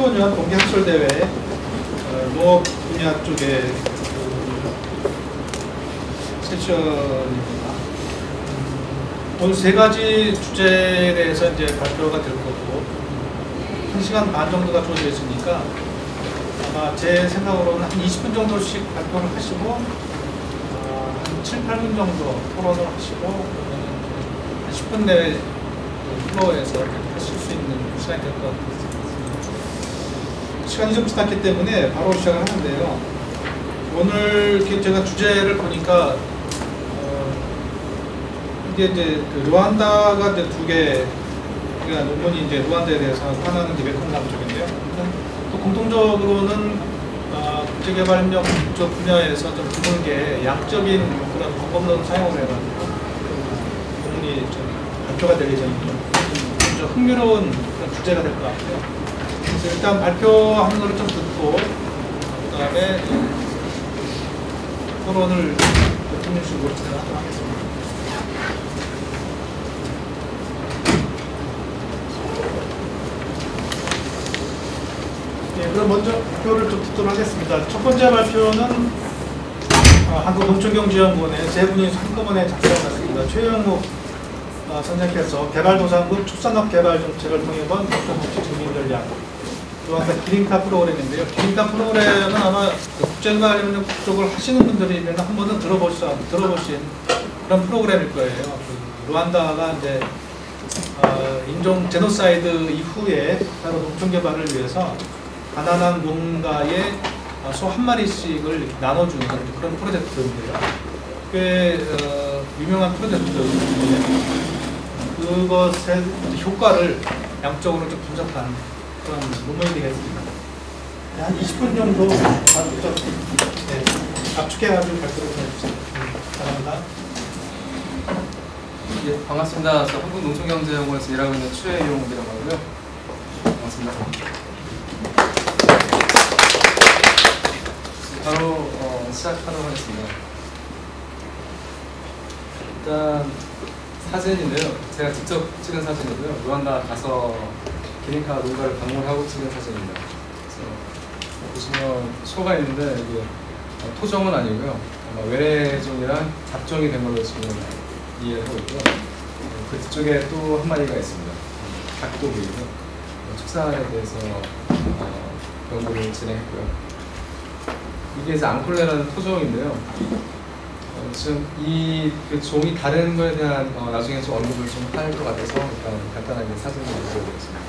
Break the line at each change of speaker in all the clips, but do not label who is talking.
2015년 동계학술대회 농업 분야 쪽에 세션입니다. 오늘 세 가지 주제에 대해서 이제 발표가 될 거고 1시간 반 정도가 주어져 있으니까 아마 제 생각으로는 한 20분 정도씩 발표를 하시고 한 7, 8분 정도 토론을 하시고 한 10분 내에 플로어에서 하실 수 있는 시간이 될 것 같습니다. 시간이 좀 지났기 때문에 바로 시작을 하는데요. 오늘 제가 주제를 보니까 이게 이제 그 루안다가 이제 두 개, 그러니까 논문이 이제 루안다에 대해서 하나는 이제 메콩남 쪽인데요. 또 공통적으로는 국제개발협력 쪽 분야에서 좀 드물게 양적인 그런 방법론 사용을 해가지고 논문이 좀 발표가 될 예정이고 좀 흥미로운 그런 주제가 될 것 같아요. 그래서 일단 발표하는 거를 좀 듣고 그 다음에 토론을 듣는 식으로 진행하도록 하겠습니다. 네, 그럼 먼저 발표를 좀 듣도록 하겠습니다. 첫 번째 발표는 한국농촌경제연구원의 세 분이 한꺼번에 작성했습니다. 최영욱 선생님께서 개발도상국 축산업 개발 정책을 통해 본 국가정치 증진 전략, 또한 기린카 프로그램인데요. 기린카 프로그램은 아마 국제개발협력 쪽을 하시는 분들이면 한 번은 들어보신 그런 프로그램일 거예요. 그 루안다가 이제 인종 제노사이드 이후에 바로 농촌 개발을 위해서 가난한 농가에 소 한 마리씩을 나눠주는 그런 프로젝트인데요. 꽤 유명한 프로젝트인데 그것의 효과를 양쪽으로 좀 분석한 그런 논문이 되겠습니다. 한 20분 정도 압축해가지고 발표를 해주세요. 감사합니다.
예, 반갑습니다. 저 한국농촌경제연구원에서 일하고 있는 최용욱이라고 하고요. 반갑습니다. 바로 시작하도록 하겠습니다. 일단 사진인데요. 제가 직접 찍은 사진이고요. 루안다 가서 기린카 농가를 방문하고 찍은 사진입니다. 그래서 보시면 소가 있는데 이게 토종은 아니고요. 아마 외래종이랑 잡종이 된 걸로 지금 이해하고 있고요. 그 뒤쪽에 또 한 마리가 있습니다. 닭도 보이고요. 축산에 대해서 연구를 진행했고요. 이게 이제 앙콜레라는 토종인데요. 지금 그 종이 다른 거에 대한 나중에 좀 언급을 좀 할 것 같아서 일단 간단하게 사진을 보여드리겠습니다.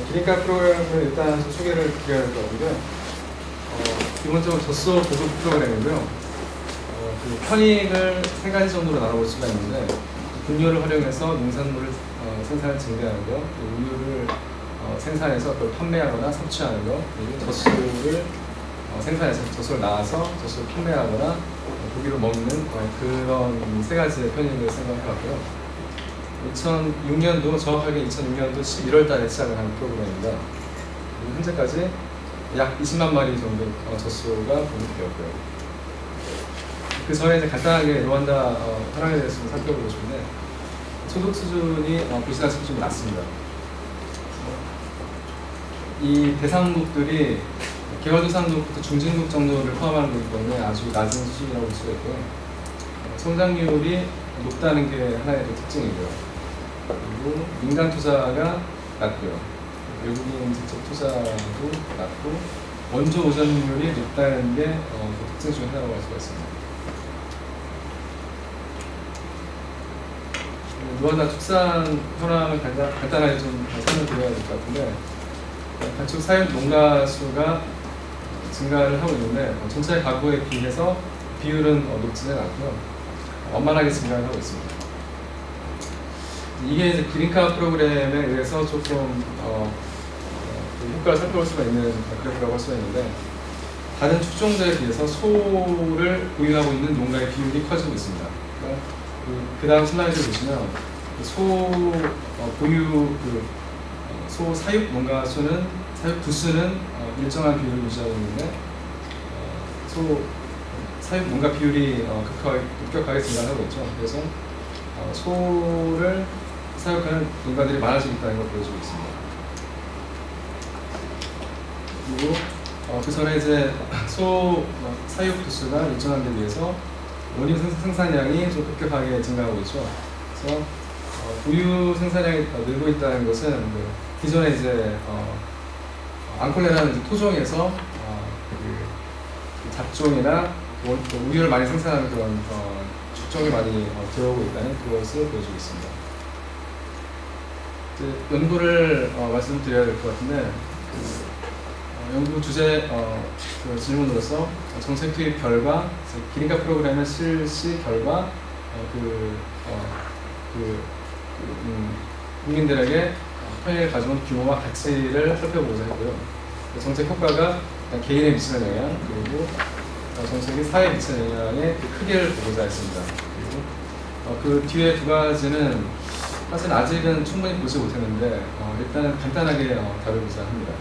기린카 프로그램을 일단 좀 소개를 드려야 될 것 같고요. 기본적으로 젖소 보급 프로그램이고요. 그 편익을 세 가지 정도로 나눠볼 수가 있는데 분뇨를 활용해서 농산물을 생산을 증대하는 것, 우유를 생산해서 그걸 판매하거나 섭취하는 것, 그리고 젖소를 생산해서 젖소를 낳아서 젖소를 판매하거나 고기로 먹는 그런 세 가지의 편익을 생각해봤고요. 2006년도, 정확하게 2006년도 11월 달에 시작을 한 프로그램입니다. 현재까지 약 20만 마리 정도 젖소가 공급되었고요. 그 전에 이제 간단하게 루안다 현황에 대해서 좀 살펴보고 싶은데 소득 수준이 보시다시피 좀 낮습니다. 이 대상국들이 개발도상국부터 중진국 정도를 포함하는 거기 때문에 아주 낮은 수준이라고 볼 수가 있고요. 성장률이 높다는 게 하나의 특징이고요. 그리고 민간 투자가 낮고요. 외국인 직접 투자도 낮고 원조 오전율이 높다는 게 특징 중에 하나라고 할 수가 있습니다. 루안다 축산 현황을 간단하게 좀 설명드려야 될 것 같은데 단축 사육 농가 수가 증가를 하고 있는데 전체 가구에 비해서 비율은 높지는 않고요. 원만하게 증가를 하고 있습니다. 이게 이제 기린카 프로그램에 의해서 조금 그 효과를 살펴볼 수가 있는 그래프라고 할 수가 있는데 다른 축종자에 비해서 소를 보유하고 있는 농가의 비율이 커지고 있습니다. 그러니까 그 다음 슬라이드를 보시면 소 소 사육 농가 수는 사육 부수는 일정한 비율을 유지하고 있는데 소 사육 농가 비율이 급격하게 증가하고 있죠. 그래서 소를 사육하는 농가들이 많아지고 있다는 걸 보여주고 있습니다. 그리고 그 전에 이제 사육 두수가 일정하기 위해서 원유 생산량이 좀 급격하게 증가하고 있죠. 그래서 우유 생산량이 늘고 있다는 것은 기존에 이제 앙콜레라는 이제 토종에서 그 잡종이나 우유를 많이 생산하는 그런 축종이 많이 들어오고 있다는 그것을 보여주고 있습니다. 이제 연구를 말씀드려야 될 것 같은데 연구 주제 그 질문으로서 정책 투입 결과, 기린카 프로그램의 실시 결과, 국민들에게 편의를 가져온 규모와 가치를 살펴보고자 했고요. 정책 효과가 개인에 미치는 영향, 그리고 정책이 사회에 미치는 영향의 크기를 보고자 했습니다. 그리고 그 뒤에 두 가지는 사실 아직은 충분히 보지 못했는데 일단은 간단하게 다루고자 합니다.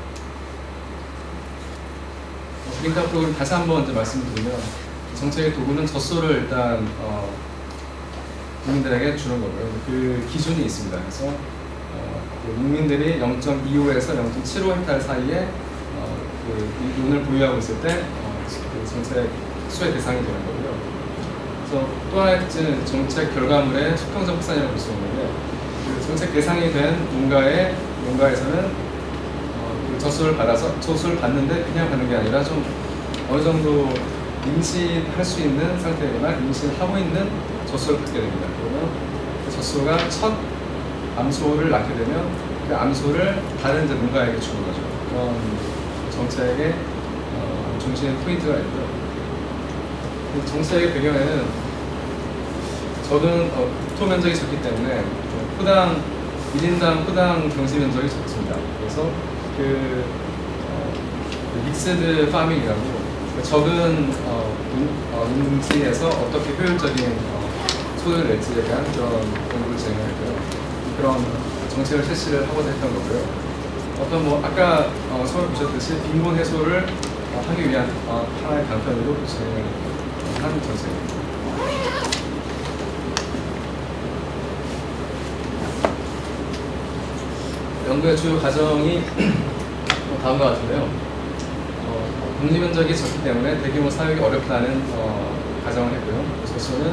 기린카 프로그램 다시 한번 이제 말씀드리면 정책의 도구는 젖소를 일단 국민들에게 주는 거고요. 그 기준이 있습니다. 그래서 국민들이 0.25에서 0.75헥타르 사이에 그 논을 보유하고 있을 때 그 정책 수혜 대상이 되는 거고요. 그래서 또 하나의 특징은 정책 결과물의 수평적 확산이라고 볼 수 있는데 그 정책 대상이 된 농가에서는 그 젖소를 받아서 젖소를 받는데 그냥 받는 게 아니라 좀 어느 정도 임신할 수 있는 상태거나 임신하고 있는 젖소를 받게 됩니다. 그러면 그 젖소가 첫 암소를 낳게 되면 그 암소를 다른 이제 농가에게 주는 거죠. 그런 정책의 중심 포인트가 있고요. 그 정책의 배경에는 적은 토 면적이 적기 때문에 1인당 포당 경시 면적이 적습니다. 그래서 그 믹스드 파밍이라고 적은 농지에서 어떻게 효율적인 소득을 낼지에 대한 그런 연구를 진행했고요. 그런 정책을 실시를 하고자 했던 거고요. 어떤 아까 처음에 보셨듯이 빈곤 해소를 하기 위한 하나의 방편으로 진행을 하는 정책입니다. 연구의 주요 과정이 다음과 같은데요. 공지 면적이 적기 때문에 대규모 사육이 어렵다는 가정을 했고요. 젖소는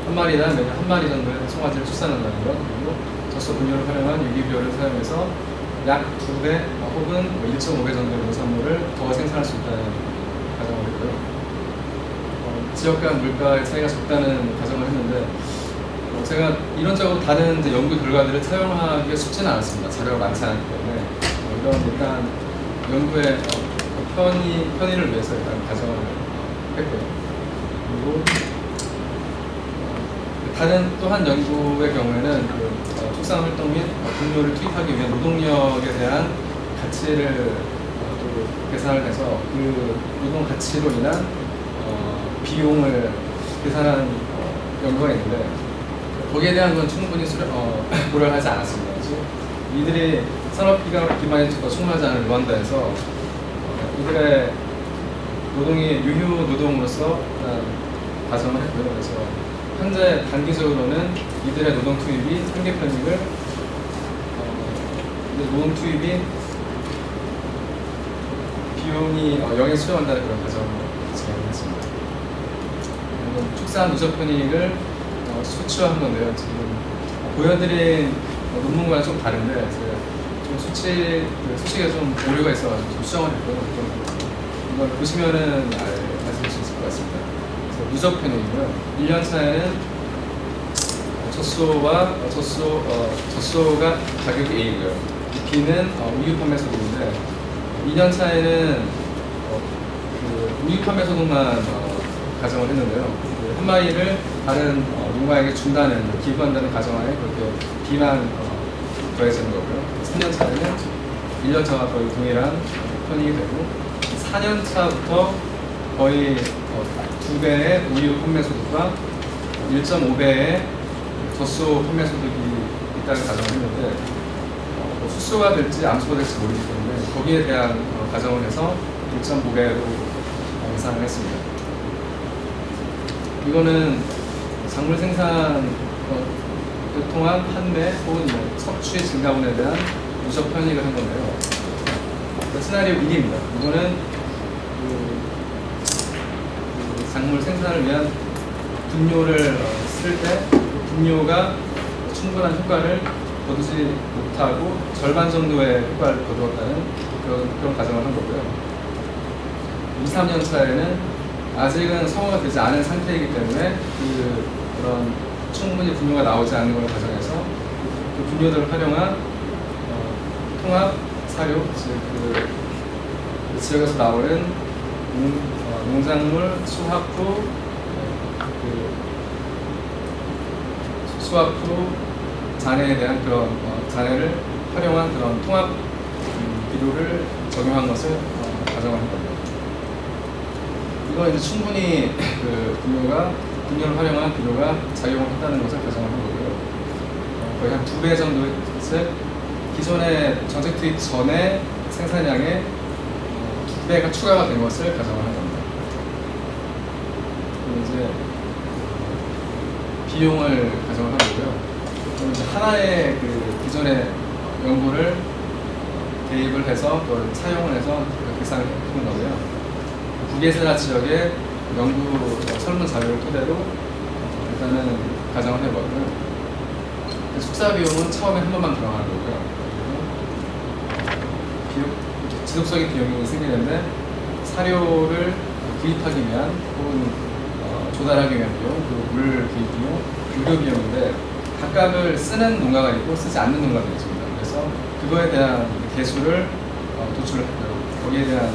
한 마리당 매년 한 마리 정도의 송아지를 출산한다는 것, 그리고 젖소 분뇨를 활용한 유기비료를 사용해서 약 2배 혹은 1.5배 정도의 농산물을 더 생산할 수 있다는 가정을 했고요. 지역과 물가의 차이가 적다는 가정을 했는데 제가 이론적으로 다른 이제 연구 결과들을 사용하기가 쉽지는 않았습니다. 자료가 많지 않기 때문에 이런 일단 연구의 편의를 위해서 일단 가정을 했고요. 그리고 다른 또 한 연구의 경우에는 축산 활동 및 분뇨를 투입하기 위한 노동력에 대한 가치를 또 계산을 해서 그 노동 가치로 인한 비용을 계산한 연구가 있는데 거기에 대한 건 충분히 고려를 하지 않았습니다. 이들이 산업 기반이 충분하지 않은 루안다에서 이들의 노동이 유휴 노동으로서 가정을 했고요. 그래서 현재 단기적으로는 이들의 노동 투입이 한계 편익을 노동 투입이 비용이 0에 수렴한다는 그런 가정을 진행했습니다. 축산 누적 편익을 수치화한 건데요. 지금 보여드린 논문과는 좀 다른데 좀 수치가 좀 오류가 있어가지고 좀 수정을 했고요. 이걸 보시면은 아실 수 있을 것 같습니다. 그래서 누적 편익이고요. 1년 차에는 젖소가 가격이 A고요. B는 우유 판매 소득인데 2년 차에는 그 우유 판매 소득만 가정을 했는데요. 한 마리를 다른 농가에게 준다는, 기부한다는 가정하에 그렇게 B만 더해지는 거고요. 3년 차에는 1년 차와 거의 동일한 편익이 되고 4년 차부터 거의 2배의 우유 판매 소득과 1.5배의 젖소 판매 소득이 있다는 가정을 했는데 수소가 될지 암소가 될지 모르기 때문에 거기에 대한 가정을 해서 1.5배로 예상을 했습니다. 이거는 작물 생산 통한 판매 혹은 뭐 섭취 증가분에 대한 누적 편익을 한 건데요. 시나리오 1입니다. 이거는 그 작물 생산을 위한 분뇨를 쓸 때 분뇨가 충분한 효과를 거두지 못하고 절반 정도의 효과를 거두었다는 그런 가정을 한 거고요. 2, 3년 차에는 아직은 성화가 되지 않은 상태이기 때문에 그런 충분히 분뇨가 나오지 않는 걸 가정해서 그 분뇨들을 활용한 통합 사료, 즉 그 지역에서 나오는 농작물 수확 후 잔해에 대한 그런 잔해를 활용한 그런 통합 비료를 적용한 것을 가정을 한 겁니다. 이건 이제 충분히 그 분뇨를 활용한 비료가 작용을 했다는 것을 가정을 한 거고요. 거의 한 2배 정도, 즉 기존의 정책 투입 전에 생산량의 2배가 추가가 된 것을 가정을 한 겁니다. 그리고 이제 비용을 가정을 한 거고요. 그럼 이제 하나의 그 기존의 연구를 대입을 해서 그걸 사용을 해서 계산을 해본 거고요. 북예세라 지역의 연구 설문 자료를 토대로 일단은 가정을 해봤고요. 숙사 비용은 처음에 한 번만 들어가는 거고요. 지속적인 비용이 생기는데 사료를 구입하기 위한 혹은 조달하기 위한 비용, 그리고 물 구입 비용, 의료 비용인데 각각을 쓰는 농가가 있고 쓰지 않는 농가가 있습니다. 그래서 그거에 대한 개수를 도출을 했고요. 거기에 대한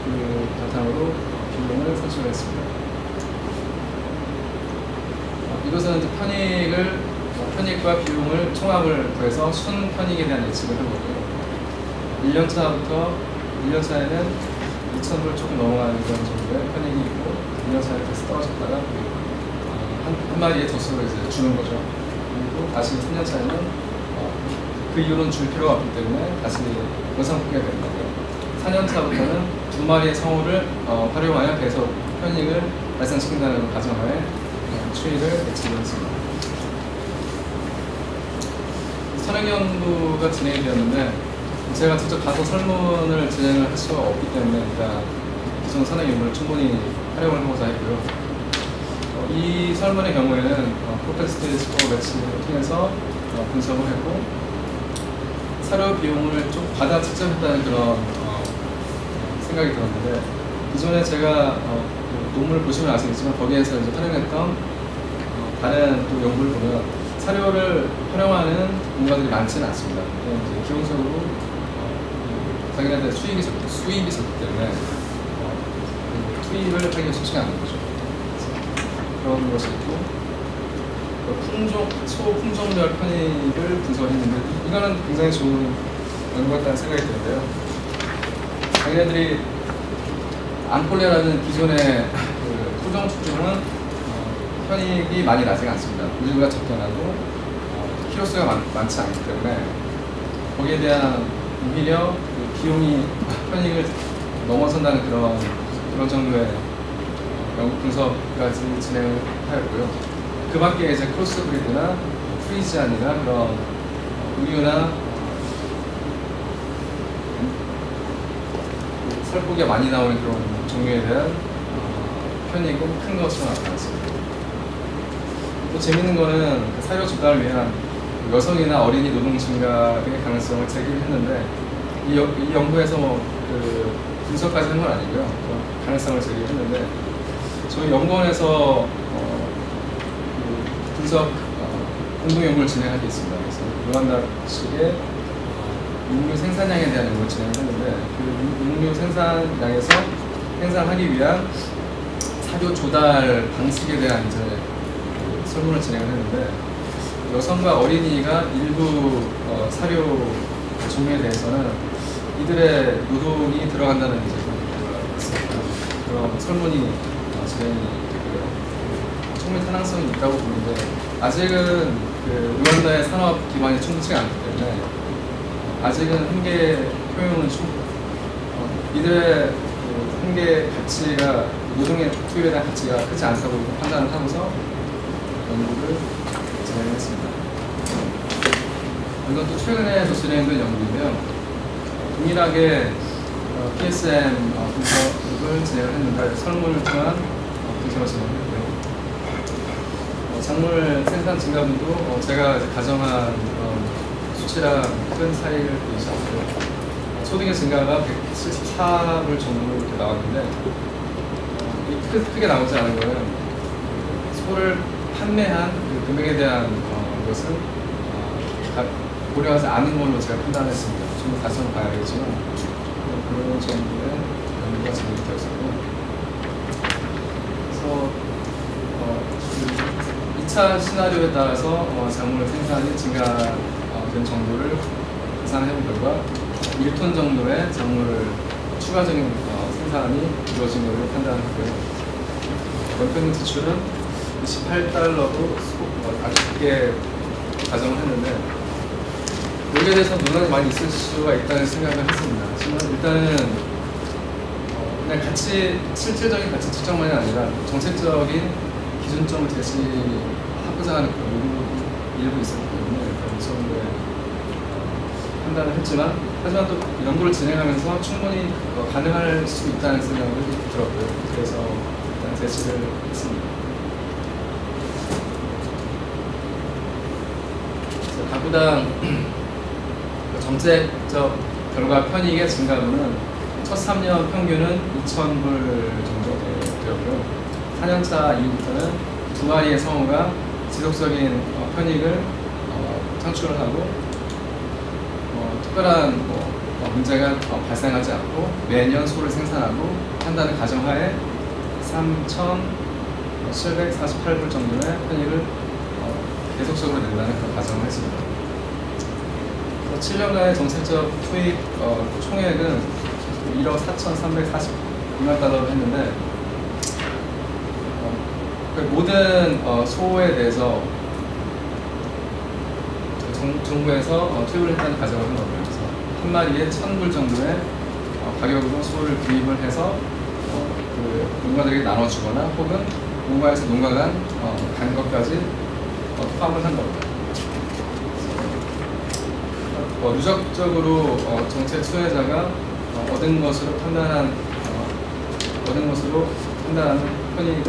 그 바탕으로 비용을 산출을 했습니다. 이것은 이제 편익과 비용을 총합을 더해서 순 편익에 대한 예측을 한 거고요. 1년차에는 2,000불 조금 넘어가는 그런 정도의 편익이 있고 2년차에 다시 떨어졌다가 한 마리의 젖소를 이제 주는 거죠. 그리고 다시 3년차에는 그 이후로는 줄 필요가 없기 때문에 다시 원상복귀가 되는 거고요. 4년차부터는 2마리의 성우를 활용하여 계속 편익을 발생시킨다는 가정하에 추이를 예측을 했습니다. 선행 연구가 진행이 되었는데 제가 직접 가서 설문을 진행을 할 수가 없기 때문에 일단 기존 선행 연구를 충분히 활용을 하고자 했고요. 이 설문의 경우에는 프로펙스트 스코어 매치를 통해서 분석을 했고 사료 비용을 좀 받아 측정했다는 그런 생각이 들었는데 기존에 제가 논문을 보시면 아시겠지만 거기에서 이제 활용했던 다른 또 연구를 보면 사료를 활용하는 농가들이 많지는 않습니다. 이제 기본적으로 자기네들 수입이 적기 때문에 투입을 하기가 쉽지가 않은 거죠. 그런 것이 있고 소품종별 편익을 분석했는데 이거는 굉장히 좋은 연구 같다는 생각이 드는데요. 자기네들이 앙콜레라는 기존의 그 토종 축종은 편익이 많이 나지가 않습니다. 우유가 적더라도 키로수가 많지 않기 때문에 거기에 대한 오히려 그 비용이 편익을 넘어선다는 그런 정도의 연구 분석까지 진행을 하였고요. 그 밖에 이제 크로스 브리드나 프리지안이나 그런 우유나 살코기가 많이 나오는 그런 종류에 대한 편익은 큰 것으로 나타났습니다. 또 재밌는 거는 사료 조달을 위한 여성이나 어린이 노동 증가의 가능성을 제기했는데 이 연구에서 그 분석까지 한 건 아니고요. 가능성을 제기했는데 저희 연구원에서 그 분석 공동 연구를 진행할 게 있습니다. 그래서 루안다 측의 육류 생산량에 대한 연구를 진행했는데 그 육류 생산량에서 생산하기 위한 사료 조달 방식에 대한 이제 설문을 진행을 했는데 여성과 어린이가 일부 사료 종류에 대해서는 이들의 노동이 들어간다는 이제 그런 설문이 진행이 되고요. 충분히 타당성이 있다고 보는데 아직은 그 루안다의 산업 기반이 충분치가 않기 때문에 아직은 한계 효용은 이들의 그 한계 가치가 노동의 투입에 대한 가치가 크지 않다고 판단을 하고서 연구를 진행했습니다. 이건 또 최근에 진행된 연구인데요. 동일하게 PSM 분석을 진행을 했는데 설문을 통한 분석을 진행했고요. 작물 생산 증가분도 제가 이제 가정한 수치랑 큰 차이를 보이지 않고요. 소득의 증가가 174불 정도로 이렇게 나왔는데 크게 나오지 않은 거는 소를 판매한 그 금액에 대한 것을 고려하지 않은 걸로 제가 판단했습니다. 좀 더 다시 한번 봐야겠지만 그런 정도의 연구가 진행이 되었었고, 그래서 2차 시나리오에 따라서 작물 생산이 증가된 정도를 계산해 본 결과 1톤 정도의 작물 추가적인 생산이 이루어진 것으로 판단했고요. 연평균 지출은 28달러로 아주 크게 가정을 했는데, 여기에 대해서 논란이 많이 있을 수가 있다는 생각을 했습니다. 하지만 일단은 그냥 실질적인 가치 측정만이 아니라 정책적인 기준점을 제시하고자 하는 그런 의도도 일부 있었기 때문에 이 정도의 판단을 했지만, 하지만 또 연구를 진행하면서 충분히 가능할 수 있다는 생각을 들었고요. 그래서 일단 제시를 했습니다. 가구당 정책적 결과 편익의 증가분은 첫 3년 평균은 2,000불 정도 되었고요. 4년차 이후부터는 두 마리의 성우가 지속적인 편익을 창출을 하고 특별한 문제가 발생하지 않고 매년 소를 생산하고 한다는 가정하에 3,748불 정도의 편익을 계속적으로 낸다는 그런 가정을 했습니다. 7년간의 정책적 투입 총액은 1억 4,342만 달러를 했는데, 모든 소에 대해서 정부에서 투입을 했다는 가정을 한 거고요. 그래서 한 마리에 1,000불 정도의 가격으로 소를 구입을 해서 그 농가들에게 나눠주거나 혹은 농가에서 농가간 간 것까지 포함을 한 겁니다. 누적적으로 정책 수혜자가 얻은 것으로 판단하는 편익을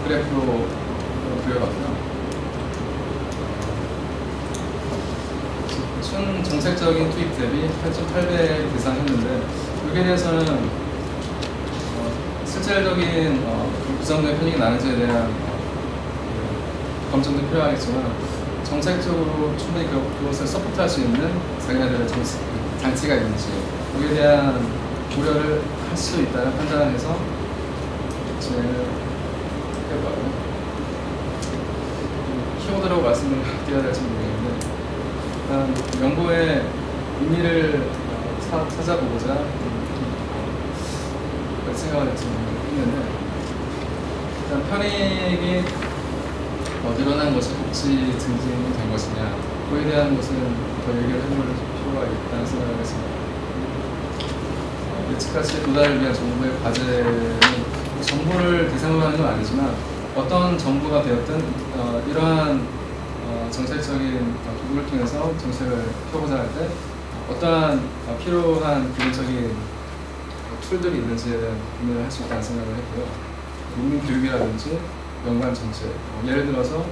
그래프로 그려봤고요. 총 정책적인 투입 대비 8.8배 계산했는데, 여기에 대해서는 실질적인 그 정도의 편익이 나는지에 대한 검증도 필요하겠지만, 정책적으로 충분히 그것을 서포트할 수 있는 자기네들의 장치가 있는지 거기에 대한 고려를 할 수 있다는 판단을 해서 진행을 해봐요. 키워드라고 말씀을 드려야 될지 모르겠는데, 일단 연구의 의미를 찾아보고자 생각을 했는데, 일단 편익이 늘어난 것이 복지 증진이 된 것이냐, 그에 대한 것은 더 얘기를 해볼 필요가 있다는 생각을 했습니다. 예측같이 도달을 위한 정부의 과제는 정부를 대상으로 하는 건 아니지만, 어떤 정부가 되었든 이러한 정책적인 도구를 통해서 정책을 펴고자 할 때 어떠한 필요한 기본적인 툴들이 있는지에 대한 고민을 할 수 있다는 생각을 했고요. 국민 교육이라든지 연관 정책, 예를 들어서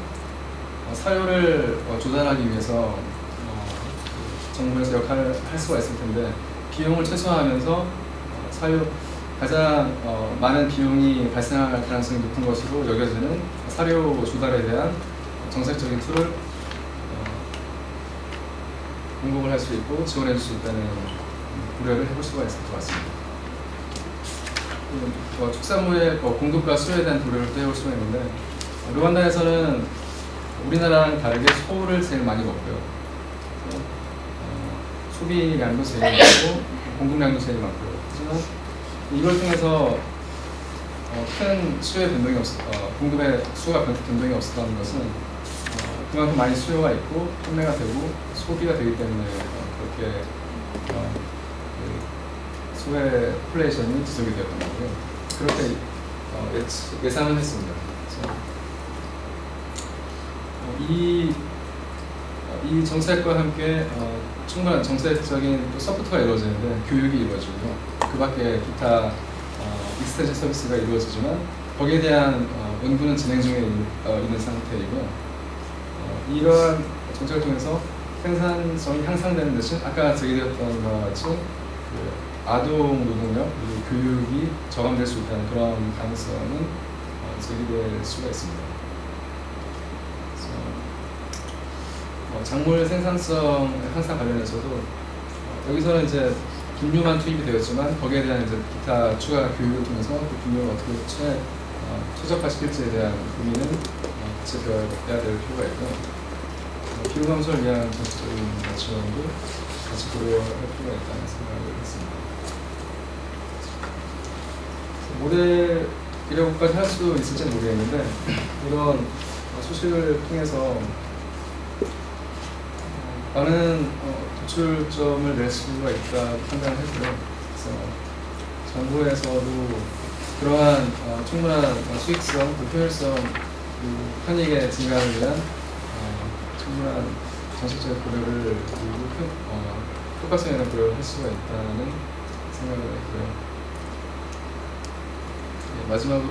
사료를 조달하기 위해서 정부에서 역할을 할 수가 있을 텐데, 비용을 최소화하면서 가장 많은 비용이 발생할 가능성이 높은 것으로 여겨지는 사료 조달에 대한 정책적인 툴을 공급을 할 수 있고 지원해 줄 수 있다는 고려를 해볼 수가 있을 것 같습니다. 축산물의 공급과 수요에 대한 고려를 또 해볼 수가 있는데, 르완다에서는 우리나라랑 다르게 소를 제일 많이 먹고요. 소비량도 제일 많고 공급량도 제일 많고요. 하지만 이걸 통해서 큰 수요의 변동이 공급의 수요가 변동이 없었다는 것은 그만큼 많이 수요가 있고 판매가 되고 소비가 되기 때문에 그렇게 소의 포퓰레이션이 지속이 되었던 거고요. 그렇게 예상을 했습니다. 이 정책과 함께 충분한 정책적인 또 서포트가 이루어지는데 교육이 이루어지고요. 그 밖에 기타 익스텐션 서비스가 이루어지지만 거기에 대한 연구는 진행 중에 있는 상태이고요. 이러한 정책을 통해서 생산성이 향상되는 대신 아까 제기되었던 것과 같이 그 아동 노동력, 그리고 교육이 저감될 수 있다는 그런 가능성은 제기될 수가 있습니다. 작물 생산성 향상 관련해서도 여기서는 이제 분류만 투입이 되었지만 거기에 대한 이제 기타 추가 교육을 통해서 그 분류를 어떻게 최적화시킬지에 대한 고민은 같이 배워야 될 필요가 있고요. 기후 감소를 위한 정책적인 지원도 같이 고려할 필요가 있다는 생각을 했습니다. 모델이라고까지 할 수 있을지는 모르겠는데 이런 소식을 통해서 많은 도출점을 낼 수가 있다 판단을 했고요. 그래서 정부에서도 그러한 충분한 수익성, 효율성, 그리고 편익의 증가를 위한 충분한 정책적 고려를 그리고 효과성에 대한 고려를 할 수가 있다는 생각을 했고요. 마지막으로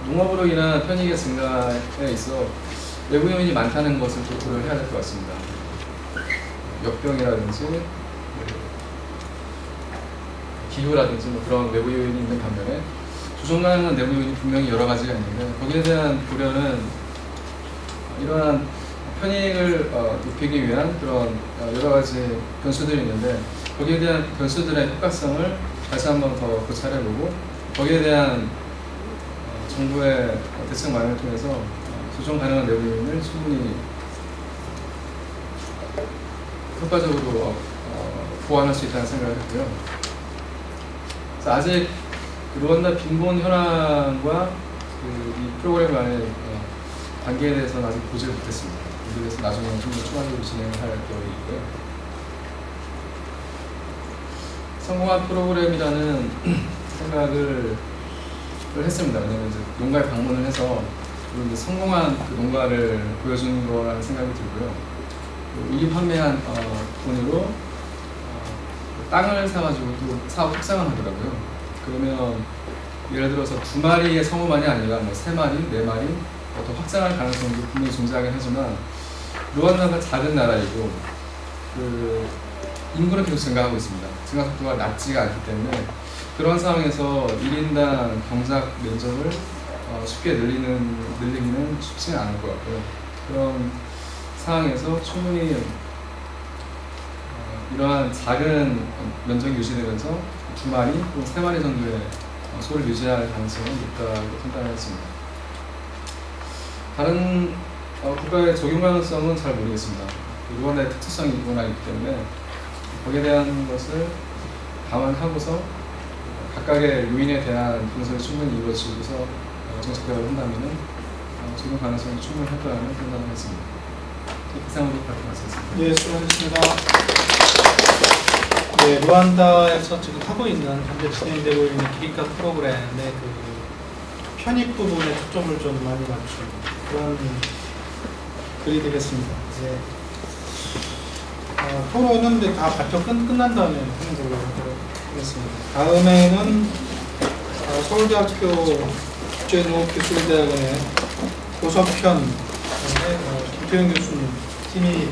농업으로 인한 편익의 증가에 있어 외부 요인이 많다는 것을 좀 고려를 해야 될 것 같습니다. 역병이라든지 기후라든지 뭐 그런 외부 요인이 있는 반면에 조정 가능한 내부 요인이 분명히 여러 가지가 있는데 거기에 대한 고려는 이러한 편익을 높이기 위한 그런 여러 가지 변수들이 있는데 거기에 대한 변수들의 효과성을 다시 한번 더 고찰해보고 거기에 대한 정부의 대책 마련을 통해서 조정 가능한 내부 요인을 충분히 효과적으로 보완할 수 있다는 생각을 했고요. 아직 루안다 빈곤 현황과 이 프로그램 안에 단계에 대해서는 아직 보지를 못했습니다. 이에 대해서 나중에 좀 더 추가적으로 진행을 할 계획이고요. 성공한 프로그램이라는 생각을 했습니다. 왜냐하면 이제 농가에 방문을 해서 이제 성공한 그 농가를 보여주는 거라는 생각이 들고요. 이 판매한 돈으로 땅을 사가지고 또 사업 확장을 하더라고요. 그러면 예를 들어서 2마리의 성우만이 아니라 뭐 3마리, 4마리 더 확장할 가능성도 분명히 존재하긴 하지만 루안다가 작은 나라이고 그 인구는 계속 증가하고 있습니다. 증가 속도가 낮지가 않기 때문에 그런 상황에서 1인당 경작 면적을 쉽게 늘리기는 쉽지 않을 것 같고요. 그런 상황에서 충분히 이러한 작은 면적이 유지되면서 2마리 또는 3마리 정도의 소를 유지할 가능성은 높다고 판단했습니다. 다른 국가의 적용 가능성은 잘 모르겠습니다. 루안다의 특수성이 워낙 있기 때문에 거기에 대한 것을 감안하고서 각각의 요인에 대한 분석이 충분히 이루어지고서 정책 개발을 한다면 적용 가능성이 충분할 거라는 판단을 했습니다. 이상으로 발표하겠습니다.
예, 수고하셨습니다. 네, 루안다에서 지금 하고 있는 현재 진행되고 있는 기린카 프로그램의 그 편입 부분에 초점을 좀 많이 맞춘 그런 글이 되겠습니다. 네. 토론은 이제 다 발표 끝난 다음에 하는 걸로 하도록 하겠습니다. 다음에는 서울대학교 국제농업기술대학원의 고석현 김태형 교수님 팀이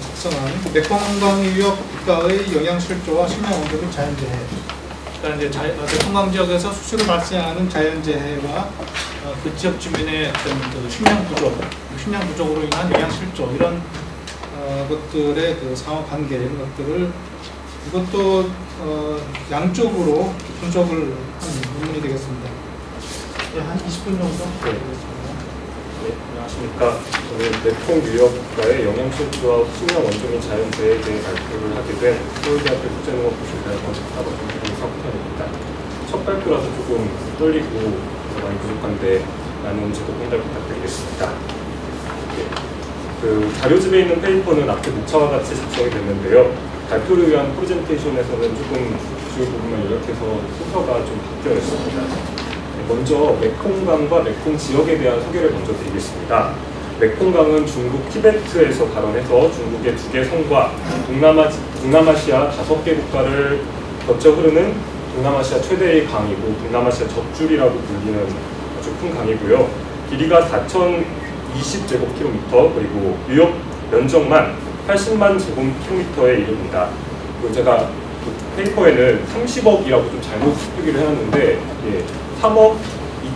작성한 맥건강유역국가의 영양실조와 식량원조 및 자연재해. 그러니까 이제 대통강 지역에서 수시로 발생하는 자연재해와 그 지역 주민의 어떤 그 식량 부족으로 인한 영양실조 이런 것들의 그 상호 관계 이런 것들을 이것도 양쪽으로 분석을 한 논문이 되겠습니다. 네, 한 20분 정도 되겠습니다.
네, 안녕하십니까. 저는 메콩 유역 국가의 영양실조와 식량 원조 및 자연재해에 대해 발표를 하게 된 서울대학교 국제농업기술대학원 학과정 김석현입니다. 첫 발표라서 조금 떨리고 많이 부족한데 많은 제도 공달 부탁드리겠습니다. 네. 그 자료집에 있는 페이퍼는 앞에 목차와 같이 작성이 됐는데요. 발표를 위한 프레젠테이션에서는 조금 주요 부분만 요약해서 순서가 좀 바뀌어 있습니다. 네. 먼저 메콩강과 메콩 지역에 대한 소개를 먼저 드리겠습니다. 메콩강은 중국 티베트에서 발원해서 중국의 2개 성과 동남아시아 5개 국가를 거쳐 흐르는 동남아시아 최대의 강이고 동남아시아 젖줄이라고 불리는 아주 큰 강이고요. 길이가 4,020제곱킬로미터, 그리고 유역 면적만 80만 제곱킬로미터에 이릅니다. 그리고 제가 그 페이퍼에는 30억이라고 좀 잘못 표기를 해놨는데 3억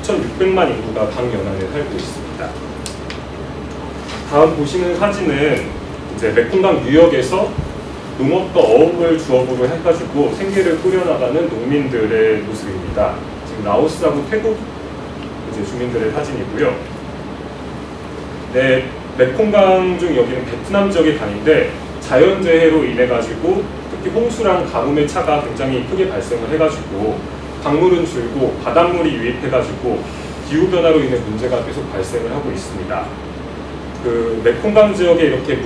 2,600만 인구가 강 연안에 살고 있습니다. 다음 보시는 사진은 이제 메콩강 유역에서 농업과 어업을 주업으로 해가지고 생계를 꾸려나가는 농민들의 모습입니다. 지금 라오스하고 태국 이제 주민들의 사진이고요. 네, 메콩강 중 여기는 베트남 지역의 강인데 자연재해로 인해 가지고 특히 홍수랑 가뭄의 차가 굉장히 크게 발생을 해가지고 강물은 줄고 바닷물이 유입해가지고 기후 변화로 인해 문제가 계속 발생을 하고 있습니다. 그 메콩강 지역에 이렇게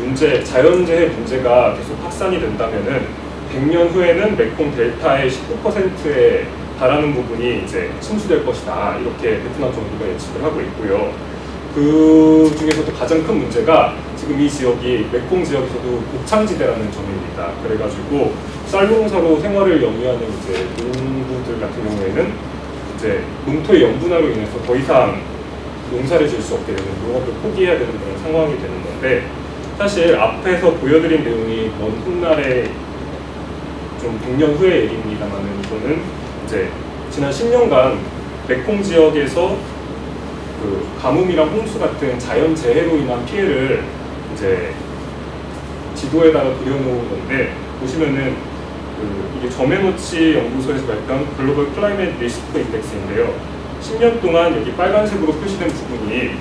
자연재해 문제가 계속 확산이 된다면은 100년 후에는 메콩 델타의 19%에 달하는 부분이 이제 침수될 것이다, 이렇게 베트남 정부가 예측을 하고 있고요. 그 중에서도 가장 큰 문제가 지금 이 지역이 메콩 지역에서도 곡창지대라는 점입니다. 그래가지고 쌀농사로 생활을 영위하는 이제 농부들 같은 경우에는 이제 농토의 염분화로 인해서 더 이상 농사를 지을 수 없게 되는, 농업을 포기해야 되는 그런 상황이 되는 건데, 사실 앞에서 보여드린 내용이 먼 훗날에 좀 100년 후의 얘기입니다만은 이거는 이제 지난 10년간 메콩 지역에서 그 가뭄이랑 홍수 같은 자연재해로 인한 피해를 이제 지도에다가 그려놓은 건데, 보시면은 이게 저메노치 연구소에서 발표한 글로벌 클라이밋 리스크 인덱스인데요. 10년 동안 여기 빨간색으로 표시된 부분이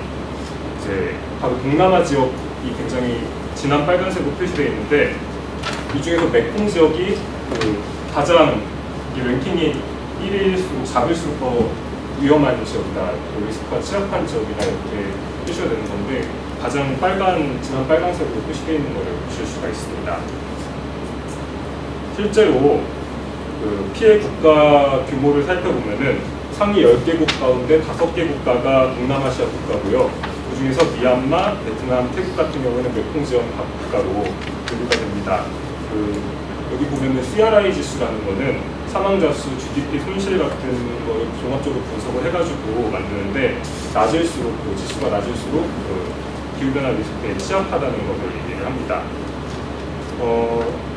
이제 바로 동남아 지역이 굉장히 진한 빨간색으로 표시되어 있는데, 이 중에서 메콩 지역이 그 가장 이 랭킹이 1위일수록 작을수록 더 위험한 지역이다, 리스크가 취약한 지역이다, 이렇게 표시가 되는 건데 가장 진한 빨간색으로 표시되어 있는 것을 보실 수가 있습니다. 실제로 그 피해 국가 규모를 살펴보면은 상위 10개국 가운데 5개 국가가 동남아시아 국가고요. 그 중에서 미얀마, 베트남, 태국 같은 경우에는 메콩 지역 국가로 분류가 됩니다. 여기 보면은 CRI 지수라는 거는 사망자 수, GDP 손실 같은 거를 종합적으로 분석을 해가지고 만드는데, 낮을수록, 그 지수가 낮을수록 그 기후변화 리스크에 취약하다는 것을 얘기를 합니다.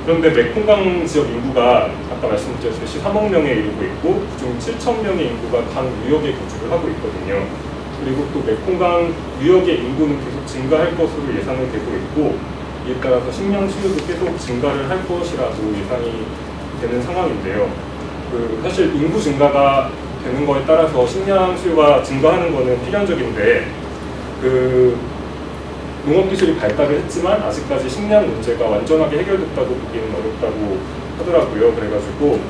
그런데 메콩강 지역 인구가 아까 말씀드렸듯이 3억 명에 이르고 있고, 그중 7천 명의 인구가 강 유역에 거주를 하고 있거든요. 그리고 또 메콩강 유역의 인구는 계속 증가할 것으로 예상이 되고 있고, 이에 따라서 식량 수요도 계속 증가를 할 것이라고 예상이 되는 상황인데요. 사실 인구 증가가 되는 거에 따라서 식량 수요가 증가하는 것은 필연적인데, 농업 기술이 발달을 했지만 아직까지 식량 문제가 완전하게 해결됐다고 보기는 어렵다고 하더라고요. 그래가지고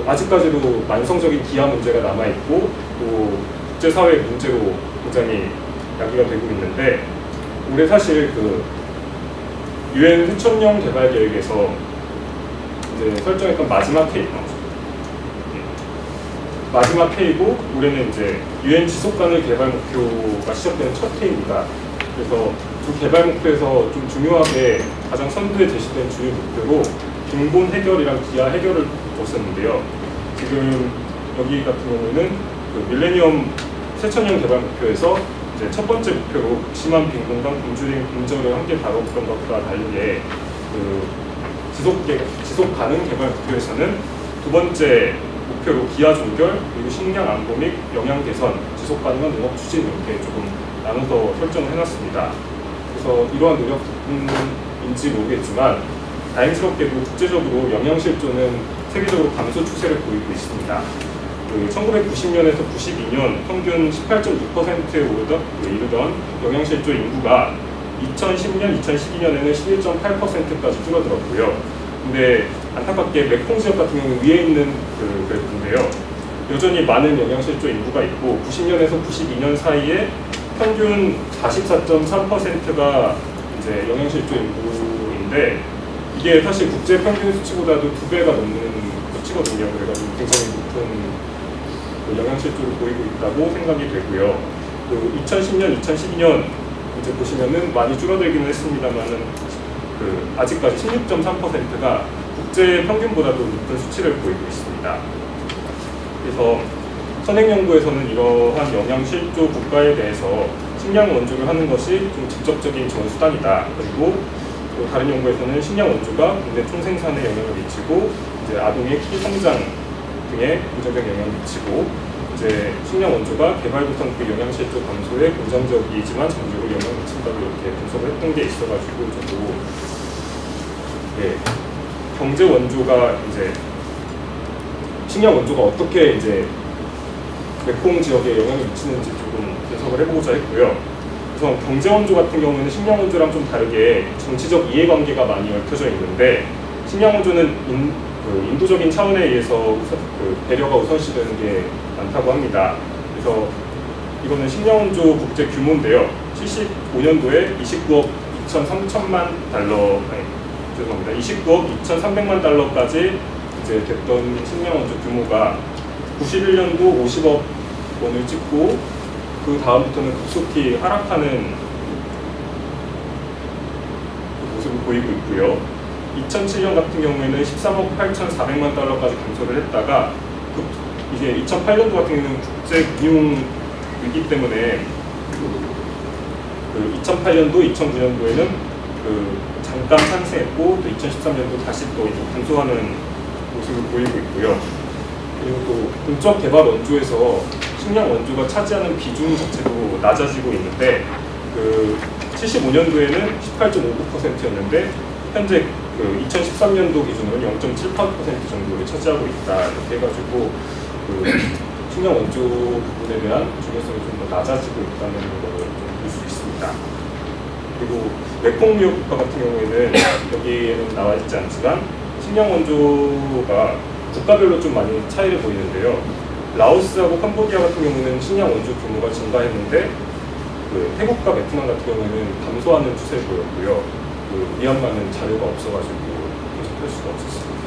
아직까지도 만성적인 기아 문제가 남아 있고, 또 국제사회 문제로 굉장히 야기가 되고 있는데, 올해 사실 유엔 새천년 개발 계획에서 이제 설정했던 마지막 회의고, 올해는 이제 유엔 지속가능 개발 목표가 시작되는 첫 회의입니다. 그래서 두 개발 목표에서 좀 중요하게 가장 선두에 제시된 주요 목표로 빈곤 해결이랑 기아 해결을 뒀었는데요. 지금 여기 같은 경우는 밀레니엄 새천년 개발 목표에서 이제 첫 번째 목표로 극심한 빈곤과 굶주림을 함께 다뤘던 것과 다르게 지속 가능 개발 목표에서는 두 번째 목표로 기아 조결, 그리고 식량 안보 및 영양 개선, 지속 가능한 농업 추진, 이렇게 조금 나눠서 설정을 해놨습니다. 그래서 이러한 노력 덕분인지 모르겠지만 다행스럽게도 국제적으로 영양 실조는 세계적으로 감소 추세를 보이고 있습니다. 1990년에서 92년 평균 18.6%에 이르던 영양 실조 인구가 2010년, 2012년에는 11.8%까지 줄어들었고요. 근데 안타깝게 메콩 지역 같은 경우는 위에 있는 그래프인데요. 여전히 많은 영양 실조 인구가 있고, 90년에서 92년 사이에 평균 44.3%가 이제 영양 실조 인구인데, 이게 사실 국제 평균 수치보다도 2배가 넘는 수치거든요. 그래가지고 굉장히 높은 영양실조를 보이고 있다고 생각이 되고요. 2010년, 2012년 이제 보시면은 많이 줄어들기는 했습니다만은 아직까지 16.3%가 국제 평균보다도 높은 수치를 보이고 있습니다. 그래서 선행연구에서는 이러한 영양실조 국가에 대해서 식량 원조를 하는 것이 좀 직접적인 지원 수단이다. 그리고 또 다른 연구에서는 식량 원조가 국내 총생산에 영향을 미치고 이제 아동의 키 성장 등에 부정적 영향을 미치고 이제 식량 원조가 개발도상국 영양실조 감소에 긍정적이지만 장기적으로 영향을 미친다고 이렇게 분석을 했던 게 있어가지고 저도 경제 원조가 이제 식량 원조가 어떻게 이제 메콩 지역에 영향을 미치는지 조금 분석을 해보고자 했고요. 우선 경제 원조 같은 경우에는 식량 원조랑 좀 다르게 정치적 이해관계가 많이 얽혀져 있는데 식량 원조는 인도적인 차원에 의해서 배려가 우선시되는 게 많다고 합니다. 그래서 이거는 식량 원조 국제 규모인데요. 75년도에 29억 2,300만 달러까지 이제 됐던 식량 원조 규모가 91년도 50억 원을 찍고 그 다음부터는 급속히 하락하는 모습을 보이고 있고요. 2007년 같은 경우에는 13억 8,400만 달러까지 감소를 했다가 이제 2008년도 같은 경우는 국제 금융 위기 때문에 2008년도, 2009년도에는 잠깐 상승했고 또 2013년도 다시 또 이제 감소하는 모습을 보이고 있고요. 그리고 또 공적 개발 원조에서 식량 원조가 차지하는 비중 자체도 낮아지고 있는데 75년도에는 18.59%였는데 현재 2013년도 기준으로 0.78% 정도를 차지하고 있다 이렇게 해가지고 식량 원조 부분에 대한 중요성이 좀 더 낮아지고 있다는 것을 좀 볼 수 있습니다. 그리고 메콩 유역 국가 같은 경우에는 여기에는 나와 있지 않지만 식량 원조가 국가별로 좀 많이 차이를 보이는데요. 라오스하고 캄보디아 같은 경우는 식량 원조 규모가 증가했는데 태국과 베트남 같은 경우에는 감소하는 추세를 보였고요. 미얀마는 자료가 없어가지고 분석할 수가 없었습니다.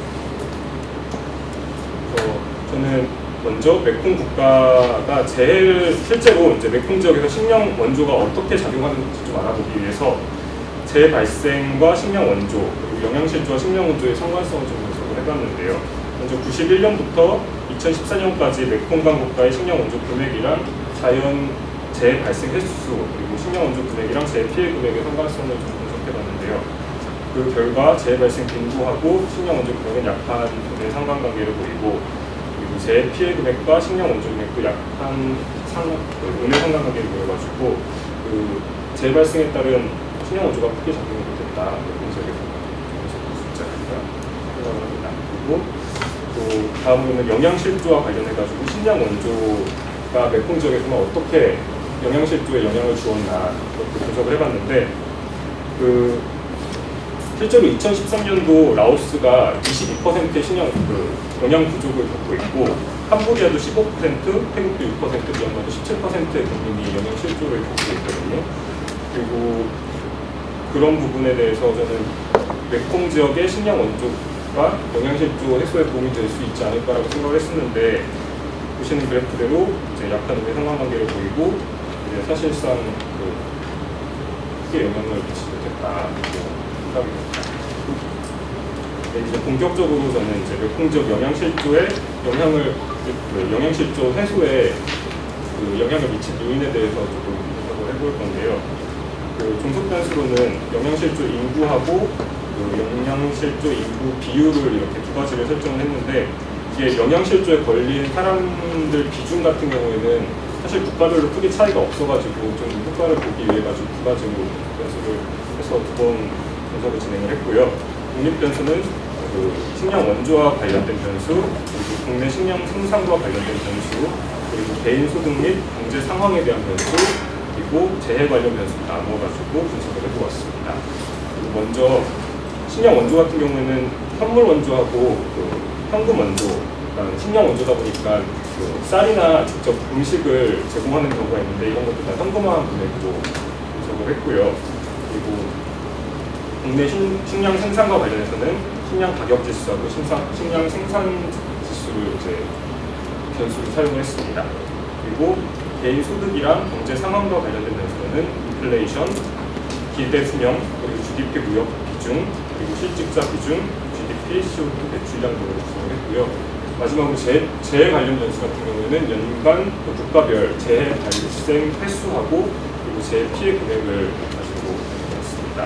그래서 저는 먼저 메콩 국가가 실제로 이제 메콩 지역에서 식량 원조가 어떻게 작용하는지 좀 알아보기 위해서 재발생과 식량 원조, 그리고 영양실조와 식량 원조의 상관성을 좀 분석을 해봤는데요. 먼저 91년부터 2014년까지 메콩강 국가의 식량 원조 금액이랑 자연 재발생 횟수, 그리고 식량 원조 금액이랑 재피해 금액의 상관성을 좀 분석해봤는데요. 그 결과 재발생 빈도하고 식량 원조 금액은 약한 상관관계를 보이고, 그리고 재피해 금액과 식량 원조 금액도 약한 음의 상관관계를 보여가지고 재발생에 따른 식량 원조가 크게 작용이 못했다. 분석에서 숫자가 생각을 합니다. 그리고 또 다음으로는 영양실조와 관련해가지고 식량 원조가 메콩 지역에서는 어떻게 영양실조에 영향을 주었나 그렇게 분석을 해봤는데 실제로 2013년도 라오스가 22%의 영양 부족을 겪고 있고 캄보디아도 15%, 태국도 6%, 미얀마도 17%의 국민이 영양실조를 겪고 있거든요. 그리고 그런 부분에 대해서 저는 메콩 지역의 식량 원조가 영양실조 해소에 도움이 될 수 있지 않을까라고 생각을 했었는데 보시는 그래프대로 이제 약한 음의 상관관계를 보이고 이제 사실상 크게 영향을 미치지 못했다 생각이 듭니다. 이제 본격적으로 저는 이제 메콩 지역 영양실조에 영양실조 해소에 영향을 미친 요인에 대해서 조금 분석을 해볼 건데요. 종속 변수로는 영양실조 인구하고 영양실조 인구 비율을 이렇게 두 가지를 설정을 했는데 이게 영양실조에 걸린 사람들 비중 같은 경우에는 사실 국가별로 크게 차이가 없어가지고 좀 효과를 보기 위해 가지고 두 가지로 변수를 해서 두 번 분석을 진행을 했고요. 독립 변수는 식량 원조와 관련된 변수, 그리고 국내 식량 생산과 관련된 변수, 그리고 개인 소득 및 경제 상황에 대한 변수, 그리고 재해 관련 변수를 나누어가지고 분석을 해보았습니다. 먼저 식량 원조 같은 경우에는 현물 원조하고 현금 원조, 그러니까 식량 원조다 보니까 쌀이나 직접 음식을 제공하는 경우가 있는데 이런 것도 다 현금화 금액으로 분석을 했고요. 그리고 국내 식량 생산과 관련해서는 식량 가격 지수하고 식량 생산 지수를 이제 변수를 사용했습니다. 그리고 개인 소득이랑 경제 상황과 관련된 변수로는 인플레이션, 기대 수명, 그리고 GDP 무역 비중, 그리고 실직자 비중, GDP, CO2 배출량 등을 구성했고요. 마지막으로 재해 관련 변수 같은 경우에는 연간 국가별 재해 발생 횟수하고 그리고 재해 피해 금액을 가지고 있습니다.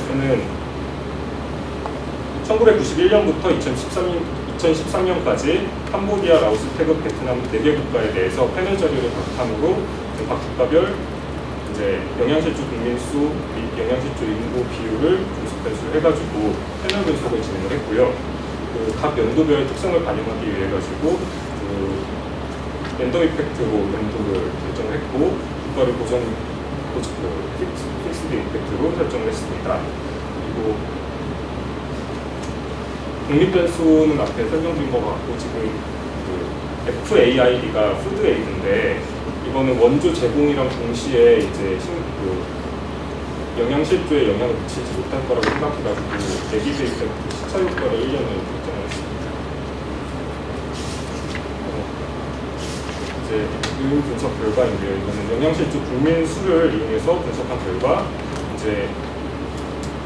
저는 1991년부터 2013년까지 캄보디아, 라오스, 태국, 베트남 4개 국가에 대해서 패널 자료를 바탕으로 각 국가별 이제 영양실조 국민수 및 영양실조 인구 비율을 분석 변수를 해가지고 패널 분석을 진행을 했고요. 각 연도별 특성을 반영하기 위해 가지고 랜덤 이펙트로 연도를 결정을 했고 국가를 픽스드 이펙트로 설정을 했습니다. 그리고 독립 변수는 앞에 설명드린 것 같고 지금 FAID가 푸드 에이드인데 이거는 원조 제공이랑 동시에 이제 영양실조에 영향을 미치지 못할 거라고 생각해가지고 네기브 이펙트 시차 효과를 1년을 결정했습니다. 이제 요인 분석 결과인데요. 이거는 영양실조 국민 수를 이용해서 분석한 결과 이제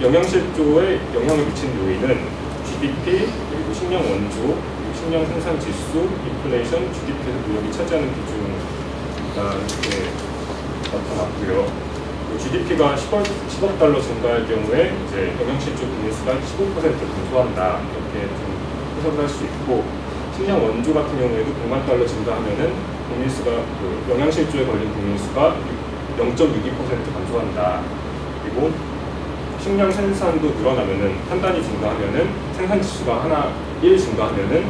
영양실조에 영향을 미치는 요인은 GDP 그리고 식량 원조 그리고 식량 생산 지수, 인플레이션, GDP에서 무역이 차지하는 비중가 이렇게 나타났고요. GDP가 10억 달러 증가할 경우에 이제 영양실조 국민 수가 15% 감소한다 이렇게 좀 해석을 할 수 있고 식량 원조 같은 경우에도 100만 달러 증가하면은 국민 수가 영양실조에 걸린 국민 수가 0.62% 감소한다. 그리고 식량 생산도 늘어나면은 한 단위 증가하면은 생산 지수가 1 증가하면은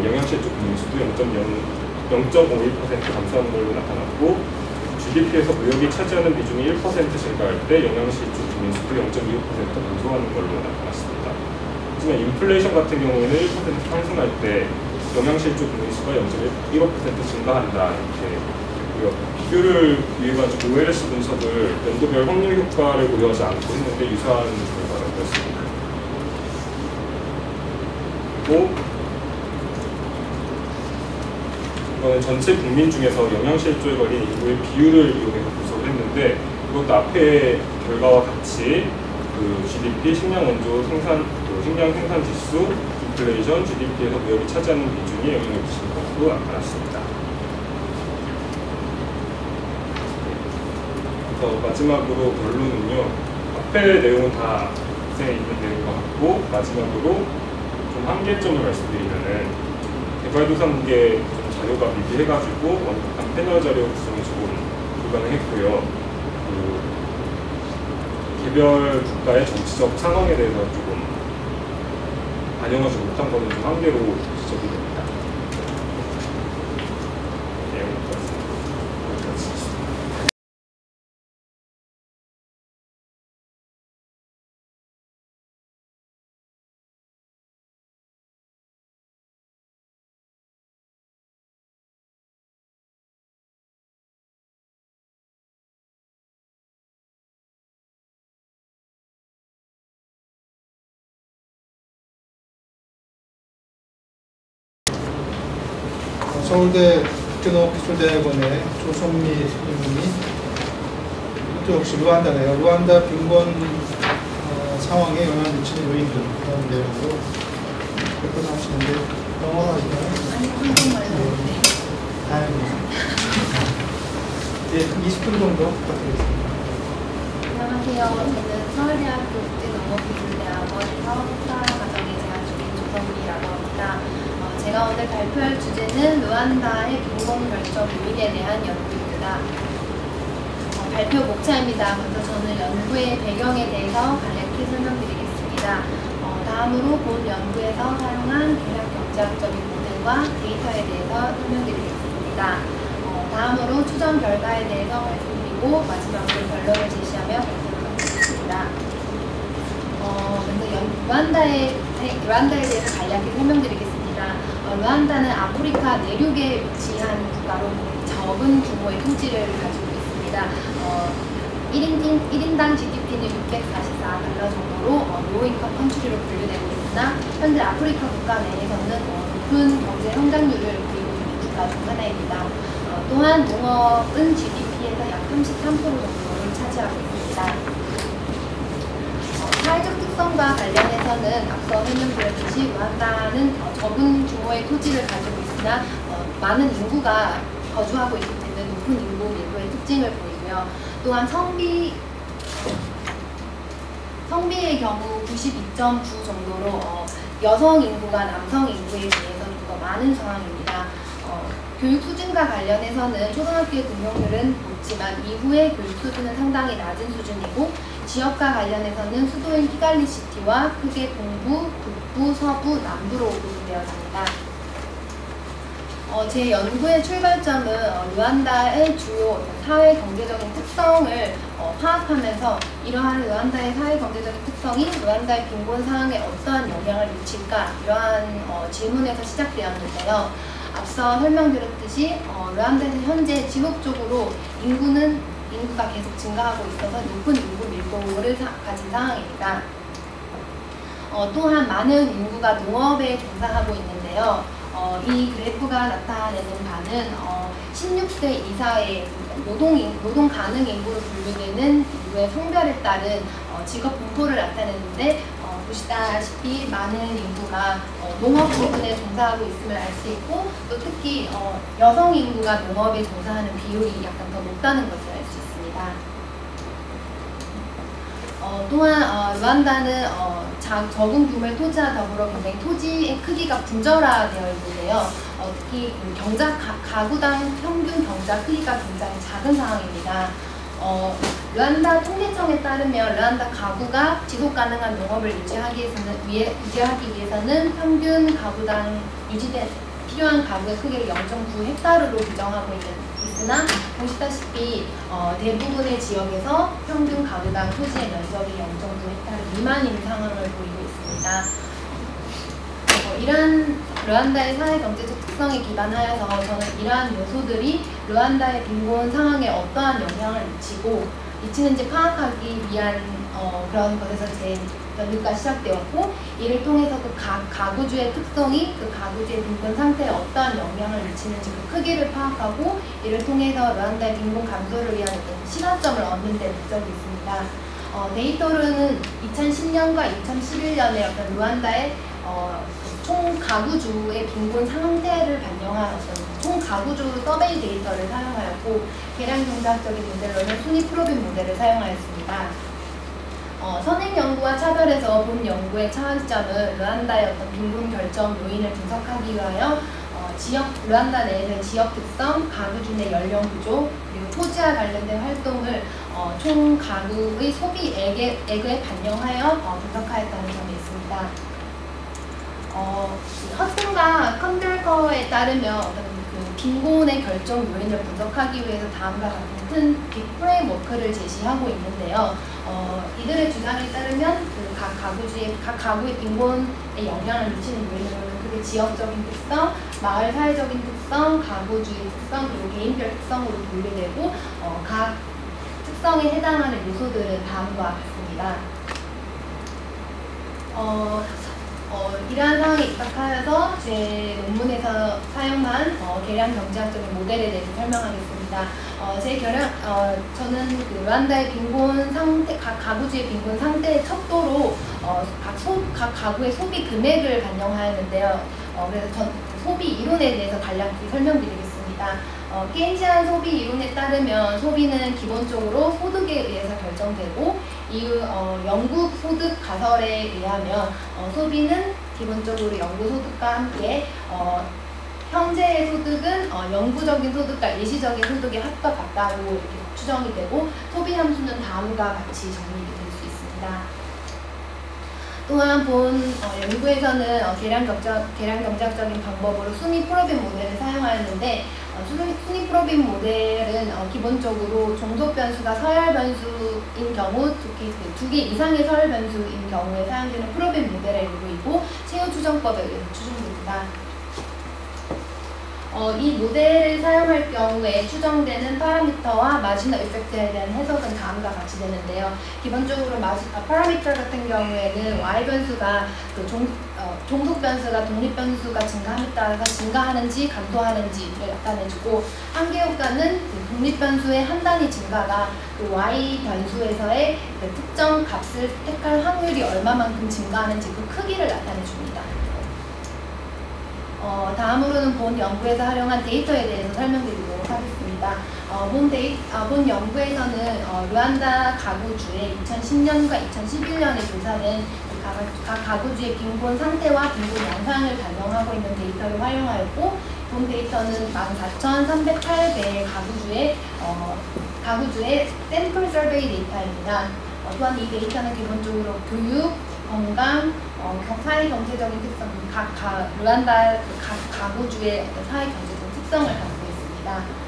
영양실조 국민 수도 0.51% 감소하는 걸로 나타났고. GDP에서 무역이 차지하는 비중이 1% 증가할 때 영양실조 국민수도 0.25% 감소하는 걸로 나타났습니다. 하지만 인플레이션 같은 경우에는 1% 상승할 때 영양실조 국민수가 0.15% 증가한다 이렇게 했고요. 비교를 위해 가지고 OLS 분석을 연도별 확률 효과를 고려하지 않고 했는데 유사한 결과라고 했습니다. 그리고 이거는 전체 국민 중에서 영양실조에 걸린 인구의 비율을 이용해서 분석을 했는데 이것도 앞의 결과와 같이 GDP, 식량 원조 생산, 식량 생산 지수, 인플레이션, GDP에서 무역이 차지하는 비중이 영향을 미치는 것으로 나타났습니다. 그래서 마지막으로 결론은요. 앞의 내용은 다 앞에 있는 내용인 것 같고 마지막으로 좀 한계점을 말씀드리면은 개발도상국의 자료가 미비해가지고 완벽한 패널 자료 구성이 조금 불가능했고요. 개별 국가의 정치적 상황에 대해서 조금 반영하지 못한 것은 좀 한계로 지적이 됩니다. 네, 여기까지.
서울대 국제농업기술대학원의 조선미 선생님이 이것도 역시 루안다네요. 루안다 빈곤 상황에 영향을 미치는 요인들 그런 내용으로 접근하시는데 영어로 하시나요?
아니, 한국말로.
다행입니다. 네, 20분 정도 부탁드리겠습니다.
안녕하세요. 저는 서울대학교 국제농업기술대학원 사업사 과정에 재학 중인 조선미라고 합니다. 제가 오늘 발표할 주제는 루안다의 빈곤 결정 요인에 대한 연구입니다. 발표 목차입니다. 먼저 저는 연구의 배경에 대해서 간략히 설명드리겠습니다. 다음으로 본 연구에서 사용한 대략 경제학적인 모델과 데이터에 대해서 설명드리겠습니다. 다음으로 추정 결과에 대해서 말씀드리고 마지막으로 결론을 제시하며 발표를 마치겠습니다. 먼저 루안다에 대해서 간략히 설명드리겠습니다. 루안다는 아프리카 내륙에 위치한 국가로 적은 규모의 토지를 가지고 있습니다. 1인당 GDP는 644달러 정도로 로우인컴 컨트리로 분류되고 있으나 현재 아프리카 국가 내에서는 높은 경제 중 하나입니다. 또한 농업은 GDP에서 약 33% 정도를 차지하고 있습니다. 사회적 특성과 관련해서는 앞서 설명드렸듯이 루안다는 적은 규모의 토지를 가지고 있으나 많은 인구가 거주하고 있기 때문에 높은 인구 밀도의 특징을 보이고요. 또한 성비의 경우 92.9 정도로 여성 인구가 남성 인구에 비해서 좀 더 많은 상황입니다. 교육 수준과 관련해서는 초등학교의 등록률은 높지만 이후의 교육 수준은 상당히 낮은 수준이고 지역과 관련해서는 수도인 키갈리시티와 크게 동부, 북부, 서부, 남부로 구분되어집니다. 제 연구의 출발점은 루안다의 주요 사회 경제적인 특성을 파악하면서 이러한 루안다의 사회 경제적인 특성이 루안다의 빈곤 상황에 어떠한 영향을 미칠까 이러한 질문에서 시작되었는데요. 앞서 설명드렸듯이 루안다에서 현재 지속적으로 인구가 계속 증가하고 있어서 높은 인구 밀도를 가진 상황입니다. 또한 많은 인구가 농업에 종사하고 있는데요. 이 그래프가 나타내는 바는 16세 이사의 노동 가능 인구로 분류되는 인구의 성별에 따른 직업 분포를 나타내는데 보시다시피 많은 인구가 농업 부분에 종사하고 있음을 알 수 있고 또 특히 여성 인구가 농업에 종사하는 비율이 약간 더 높다는 것을 알 수 있습니다. 또한 루안다는 적은 규모의 토지와 더불어 굉장히 토지의 크기가 분절화되어 있는데요. 특히 가구당 평균 경자 크기가 굉장히 작은 상황입니다. 루안다 통계청에 따르면 루안다 가구가 지속 가능한 농업을 유지하기 위해서는 평균 가구당 필요한 가구의 크기를 0.9헥타르로 규정하고 있으나 보시다시피 대부분의 지역에서 평균 가구당 토지의 면적이 0.9헥타르 미만인 상황을 보이고 있습니다. 이러한 루안다의 사회경제적 특성에 기반하여서 저는 이러한 요소들이 루안다의 빈곤 상황에 어떠한 영향을 미치는지 파악하기 위한 그런 것에서 제 연구가 시작되었고 이를 통해서 그 가구주의 특성이 그 가구주의 빈곤 상태에 어떠한 영향을 미치는지 그 크기를 파악하고 이를 통해서 루안다의 빈곤 감소를 위한 어떤 시사점을 얻는 데 목적이 있습니다. 데이터로는 2010년과 2011년에 어떤 루안다의 총 가구주의 빈곤 상태를 반영한 어떤 총 가구주 서베이 데이터를 사용하였고 계량 경제학적인 모델로는 순위 프로빈 모델을 사용하였습니다. 선행 연구와 차별해서 본 연구의 차이점은 루안다의 어떤 빈곤 결정 요인을 분석하기 위하여 루안다 내에서의 지역 특성, 가구주 내 연령 구조, 그리고 토지와 관련된 활동을 총 가구의 소비액에 반영하여 분석하였다는 점이 있습니다. 허슨과 컨델커에 따르면 어떤 그 빈곤의 결정 요인을 분석하기 위해서 다음과 같은 프레임워크를 제시하고 있는데요. 이들의 주장에 따르면 각 가구의 빈곤에 영향을 미치는 요인으로는 크게 지역적인 특성, 마을 사회적인 특성, 가구주의 특성, 그리고 개인별 특성으로 분류되고 각 특성에 해당하는 요소들은 다음과 같습니다. 이러한 상황에 입각하여서 제 논문에서 사용한 계량 경제학적인 모델에 대해서 설명하겠습니다. 저는 그 루안다의 빈곤 상태, 각 가구주의 빈곤 상태의 척도로 각 가구의 소비 금액을 반영하였는데요. 그래서 소비 이론에 대해서 간략히 설명드리겠습니다. 케인시안 소비 이론에 따르면 소비는 기본적으로 소득에 의해서 결정되고 이후 영구 소득 가설에 의하면 소비는 기본적으로 영구 소득과 함께 현재의 소득은 영구적인 소득과 일시적인 소득의 합과 같다고 이렇게 추정이 되고 소비 함수는 다음과 같이 정리될 수 있습니다. 또한 본 연구에서는 계량 경제학적인 방법으로 순위 프로빈 모델을 사용하였는데 순위 프로빈 모델은 기본적으로 종속 변수가 서열 변수인 경우 특히 2개 이상의 서열 변수인 경우에 사용되는 프로빈 모델의 일부이고 최후 추정법에 의해서 추정됩니다. 이 모델을 사용할 경우에 추정되는 파라미터와 마지노 이펙트에 대한 해석은 다음과 같이 되는데요. 기본적으로 파라미터 같은 경우에는 y 변수가 종속 변수가 독립 변수가 증가함에 따라서 증가하는지 감소하는지를 나타내주고 한계 효과는 그 독립 변수의 한 단위 증가가 그 y 변수에서의 그 특정 값을 택할 확률이 얼마만큼 증가하는지 그 크기를 나타내줍니다. 다음으로는 본 연구에서 활용한 데이터에 대해서 설명드리도록 하겠습니다. 본 연구에서는 르완다 가구주의 2010년과 2011년에 조사된 각 가구주의 빈곤 상태와 빈곤 양상을 반영하고 있는 데이터를 활용하였고, 본 데이터는 14,308개의 가구주의 샘플 서베이 데이터입니다. 또한 이 데이터는 기본적으로 교육, 건강, 사회 경제적인 특성, 르완다 각 가구주의 사회 경제적 특성을 갖고 있습니다.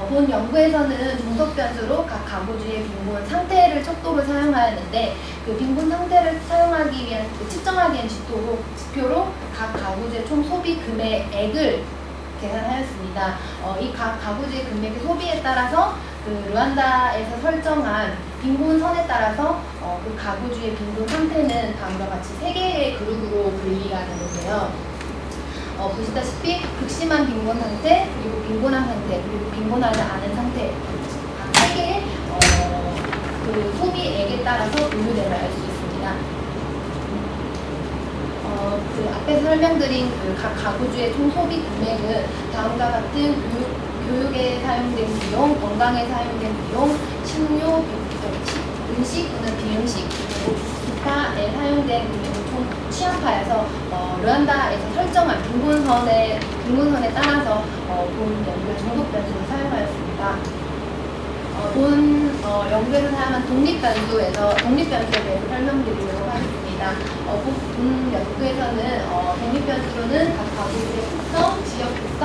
본 연구에서는 종속 변수로 각 가구주의 빈곤 상태를 척도로 사용하였는데, 그 빈곤 상태를 사용하기 위한 측정하기 위한 지표로 각 가구주의 총 소비 금액을 계산하였습니다. 이 각 가구주의 금액의 소비에 따라서 그 르완다에서 설정한 빈곤선에 따라서 그 가구주의 빈곤 상태는 다음과 같이 3개의 그룹으로 분리가 되는데요. 보시다시피 극심한 빈곤 상태, 그리고 빈곤한 상태, 그리고 빈곤하지 않은 상태, 각 3개의 그 소비액에 따라서 분류됨을 알 수 있습니다. 그 앞에서 설명드린 그 각 가구주의 총 소비 금액은 다음과 같은 교육에 사용된 비용, 건강에 사용된 비용, 식료, 음식 또는 비음식, 그리고 기타에 사용된 금액을 총 취합하여서 르완다에서 설정한 빈곤선에 따라서 본 연구의 종속 변수를 사용하였습니다. 본 연구에서 사용한 독립 변수에 대해서 설명드리도록 하겠습니다. 본 연구에서는 독립 변수로는 각 가구주의 특성, 지역 특성,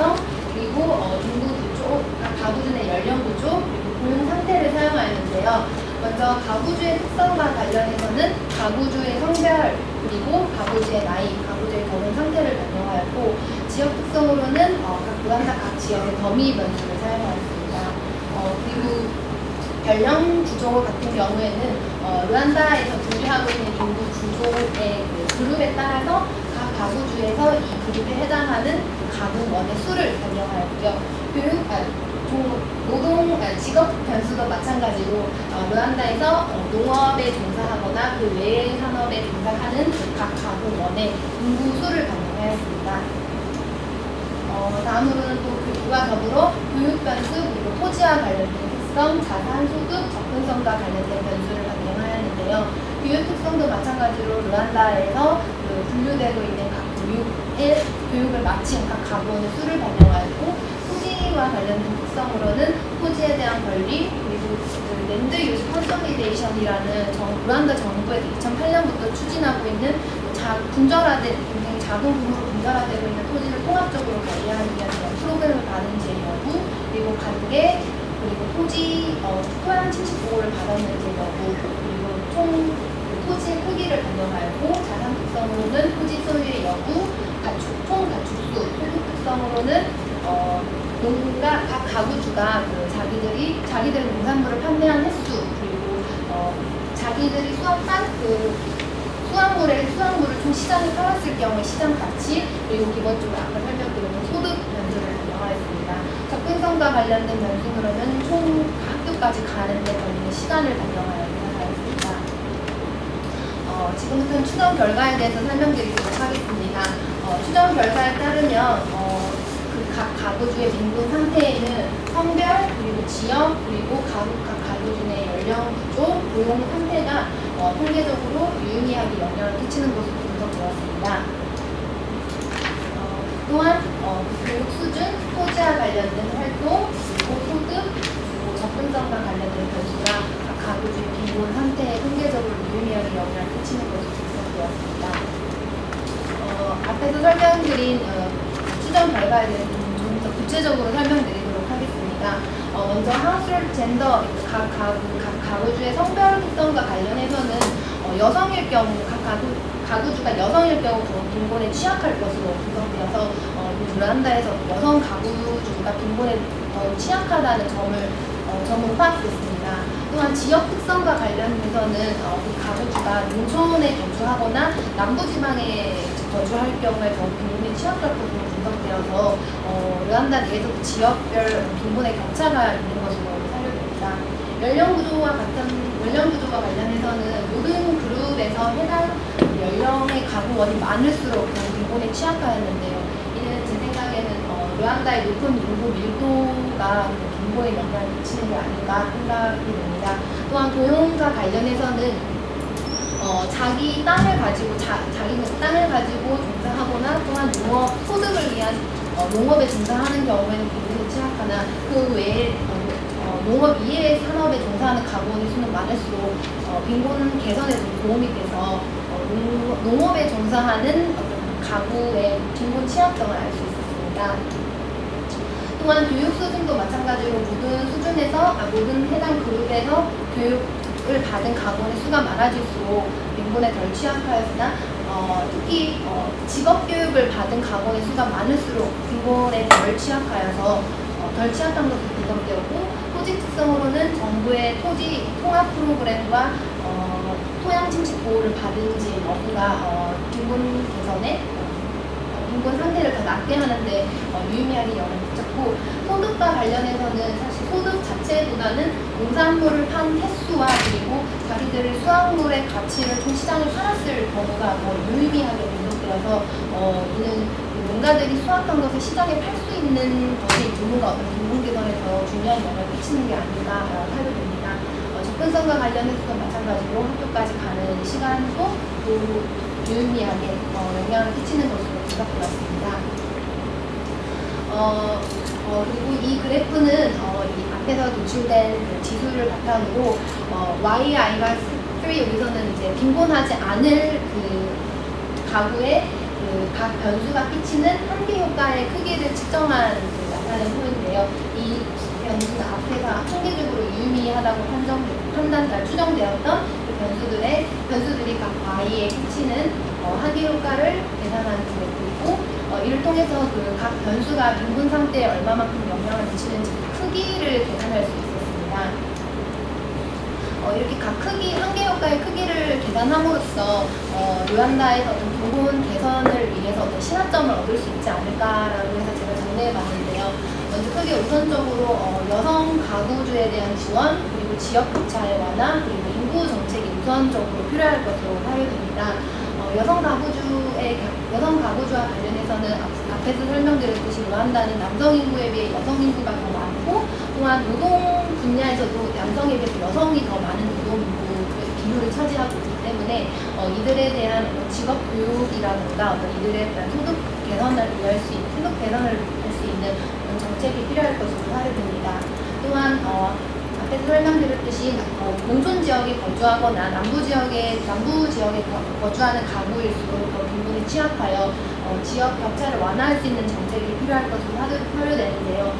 그리고 인구 구조, 각 가구주 내 연령 구조, 그리고 고용 상태를 사용하였는데요. 먼저 가구주의 특성과 관련해서는 가구주의 성별, 그리고 가구주의 나이, 가구주의 결혼 상태를 반영하였고, 지역 특성으로는 르완다 각 지역의 더미 변수를 사용하였습니다. 그리고 연령 구조 같은 경우에는 르완다에서 분류하고 있는 인구 구조의 그 그룹에 따라서 각 가구주에서 이 그룹에 해당하는 가구원의 수를 반영하였고요. 직업 변수도 마찬가지로 르완다에서 농업에 종사하거나 그 외의 산업에 종사하는 각 가구원의 인구수를 반영하였습니다. 다음으로는 또 그와 더불어 교육 변수, 그리고 토지와 관련된 특성, 자산, 소득, 접근성과 관련된 변수를 반영하였는데요. 교육 특성도 마찬가지로 르완다에서 분류되고 있는 각 교육을 마친 각 가구원의 수를 반영하였고, 토지와 관련된 특성으로는 토지에 대한 권리, 그리고 랜드 유즈 컨sol리데이션이라는 르완다 정부에서 2008년부터 추진하고 있는 굉장히 작은 규모로 분절화되고 있는 토지를 통합적으로 관리하기 위한 프로그램을 받은 제 여부, 그리고 관계, 그리고 토지 토양 침식 보호를 받았는지 여부, 그리고 총 토지의 크기를 반영하였고, 자산 특성으로는 토지 소유의 여부, 총 가축수, 소득 특성으로는 각 가구주가 자기들의 농산물을 판매한 횟수, 그리고 자기들이 수확한 수확물을 총 시장에 팔았을 경우의 시장 가치, 그리고 기본적으로 아까 설명드린 소득 변수를 반영하였습니다. 접근성과 관련된 변수로는 총 학교까지 가는 데 걸리는 시간을 반영하였습니다. 지금부터는 추정 결과에 대해서 설명드리도록 하겠습니다. 추정 결과에 따르면 각 가구주의 빈곤 상태에는 성별, 그리고 지역, 그리고 각 가구주 내 연령 구조, 고용 상태가 통계적으로 유의미하게 영향을 끼치는 것으로 분석되었습니다. 또한 교육 수준, 토지와 관련된 활동, 그리고 소득, 그리고 접근성과 관련된 변수가 각 가구주의 빈곤 상태에 통계적으로 유의미하게 영향을 끼치는 것으로 분석되었습니다. 앞에서 설명드린 추정 결과에 대해서 좀 더 구체적으로 설명드리도록 하겠습니다. 먼저 하우스홀드 젠더, 각 가구주의 성별 특성과 관련해서는 여성일 경우, 각 가구주가 여성일 경우 빈곤에 취약할 것으로 분석되어서 르완다에서 여성 가구주가 빈곤에 더 취약하다는 점은 파악됐습니다. 또한 지역 특성과 관련해서는 그 가구주가 농촌에 거주하거나 남부지방에 거주할 경우에 더 빈곤에 취약할 것으로 분석되어서 르완다 내에서 그 지역별 빈곤의 격차가 있는 것으로 사료됩니다. 연령 구조와 관련해서는 모든 그룹에서 해당 연령의 가구원이 많을수록 빈곤에 취약하였는데요. 이는 제 생각에는 르완다의 높은 인구 밀도가 빈곤에 영향을 미치는 게 아닌가 생각이 됩니다. 또한 고용과 관련해서는 자기 땅을 가지고 자기는 땅을 가지고 종사하거나 또한 농업 소득을 위한 농업에 종사하는 경우에는 빈곤에 취약하나 그 외에 농업 이외의 산업에 종사하는 가구원의 수는 많을수록 빈곤 개선에 좀 도움이 돼서 농업에 종사하는 가구의 빈곤 취약성을 알 수 있었습니다. 또한 교육 수준도 마찬가지로 모든 해당 그룹에서 교육을 받은 가구원의 수가 많아질수록 빈곤에 덜 취약하였으나 특히 직업 교육을 받은 가구원의 수가 많을수록 빈곤에 덜 취약하여서 덜 취약한 것으로 분석되었고 토지 특성으로는 정부의 토지 통합 프로그램과 토양 침식 보호를 받은지 여부가 빈곤 개선에 빈곤 상태를 더 낮게 하는데 유의미하게 영향을 미쳤고 소득과 관련해서는 사실 소득 자체보다는 농산물을 판 횟수와 그리고 자기들의 수확물의 가치를 좀 시장에 팔았을 경우가 더 유의미하게 분석되어서 이는 농가들이 수확한 것을 시장에 팔 수 있는 것이 부분과 빈곤 개선에 더 중요한 영향을 끼치는 게 아닌가 사료됩니다. 접근성과 관련해서도 마찬가지로 학교까지 가는 시간도 유의미하게 영향을 끼치는 것으로 분석되었습니다. 그리고 이 그래프는 이 앞에서 노출된 그 지수를 바탕으로 YI가 3 여기서는 이제 빈곤하지 않을 그 가구의 각 변수가 끼치는 한계 효과의 크기를 측정한 나타낸 표인데요. 이 변수는 앞에서 통계적으로 유의미하다고 추정되었던 그 변수들이 각 Y에 끼치는 한계 효과를 계산하는 그래프이고 이를 통해서 그 각 변수가 빈곤 상태에 얼마만큼 영향을 미치는지 크기를 계산할 수 있었습니다. 이렇게 각 한계 효과의 크기를 계산함으로써 르완다에서 어떤 빈곤 개선을 위해서 어떤 신화점을 얻을 수 있지 않을까라고 해서 제가 정리해 봤는데요. 먼저 크게 우선적으로 여성 가구주에 대한 지원, 그리고 지역 격차의 완화, 그리고 인구 정책이 우선적으로 필요할 것으로 사료됩니다. 여성 가구주와 관련해서서는 앞에서 설명드렸듯이 르완다는 남성 인구에 비해 여성 인구가 더 많고 또한 노동 분야에서도 남성에 비해서 여성이 더 많은 노동 인구의 비율을 차지하고 있기 때문에 이들에 대한 직업 교육이라든가 이들에 대한 소득 개선을 할 수 있는 정책이 필요할 것으로 사료됩니다. 또한 앞에서 설명드렸듯이 농촌 지역에 거주하거나 남부 지역에 거주하는 가구일수록 더 빈곤에 취약하여 지역 격차를 완화할 수 있는 정책이 필요할 것으로 사료되는데요.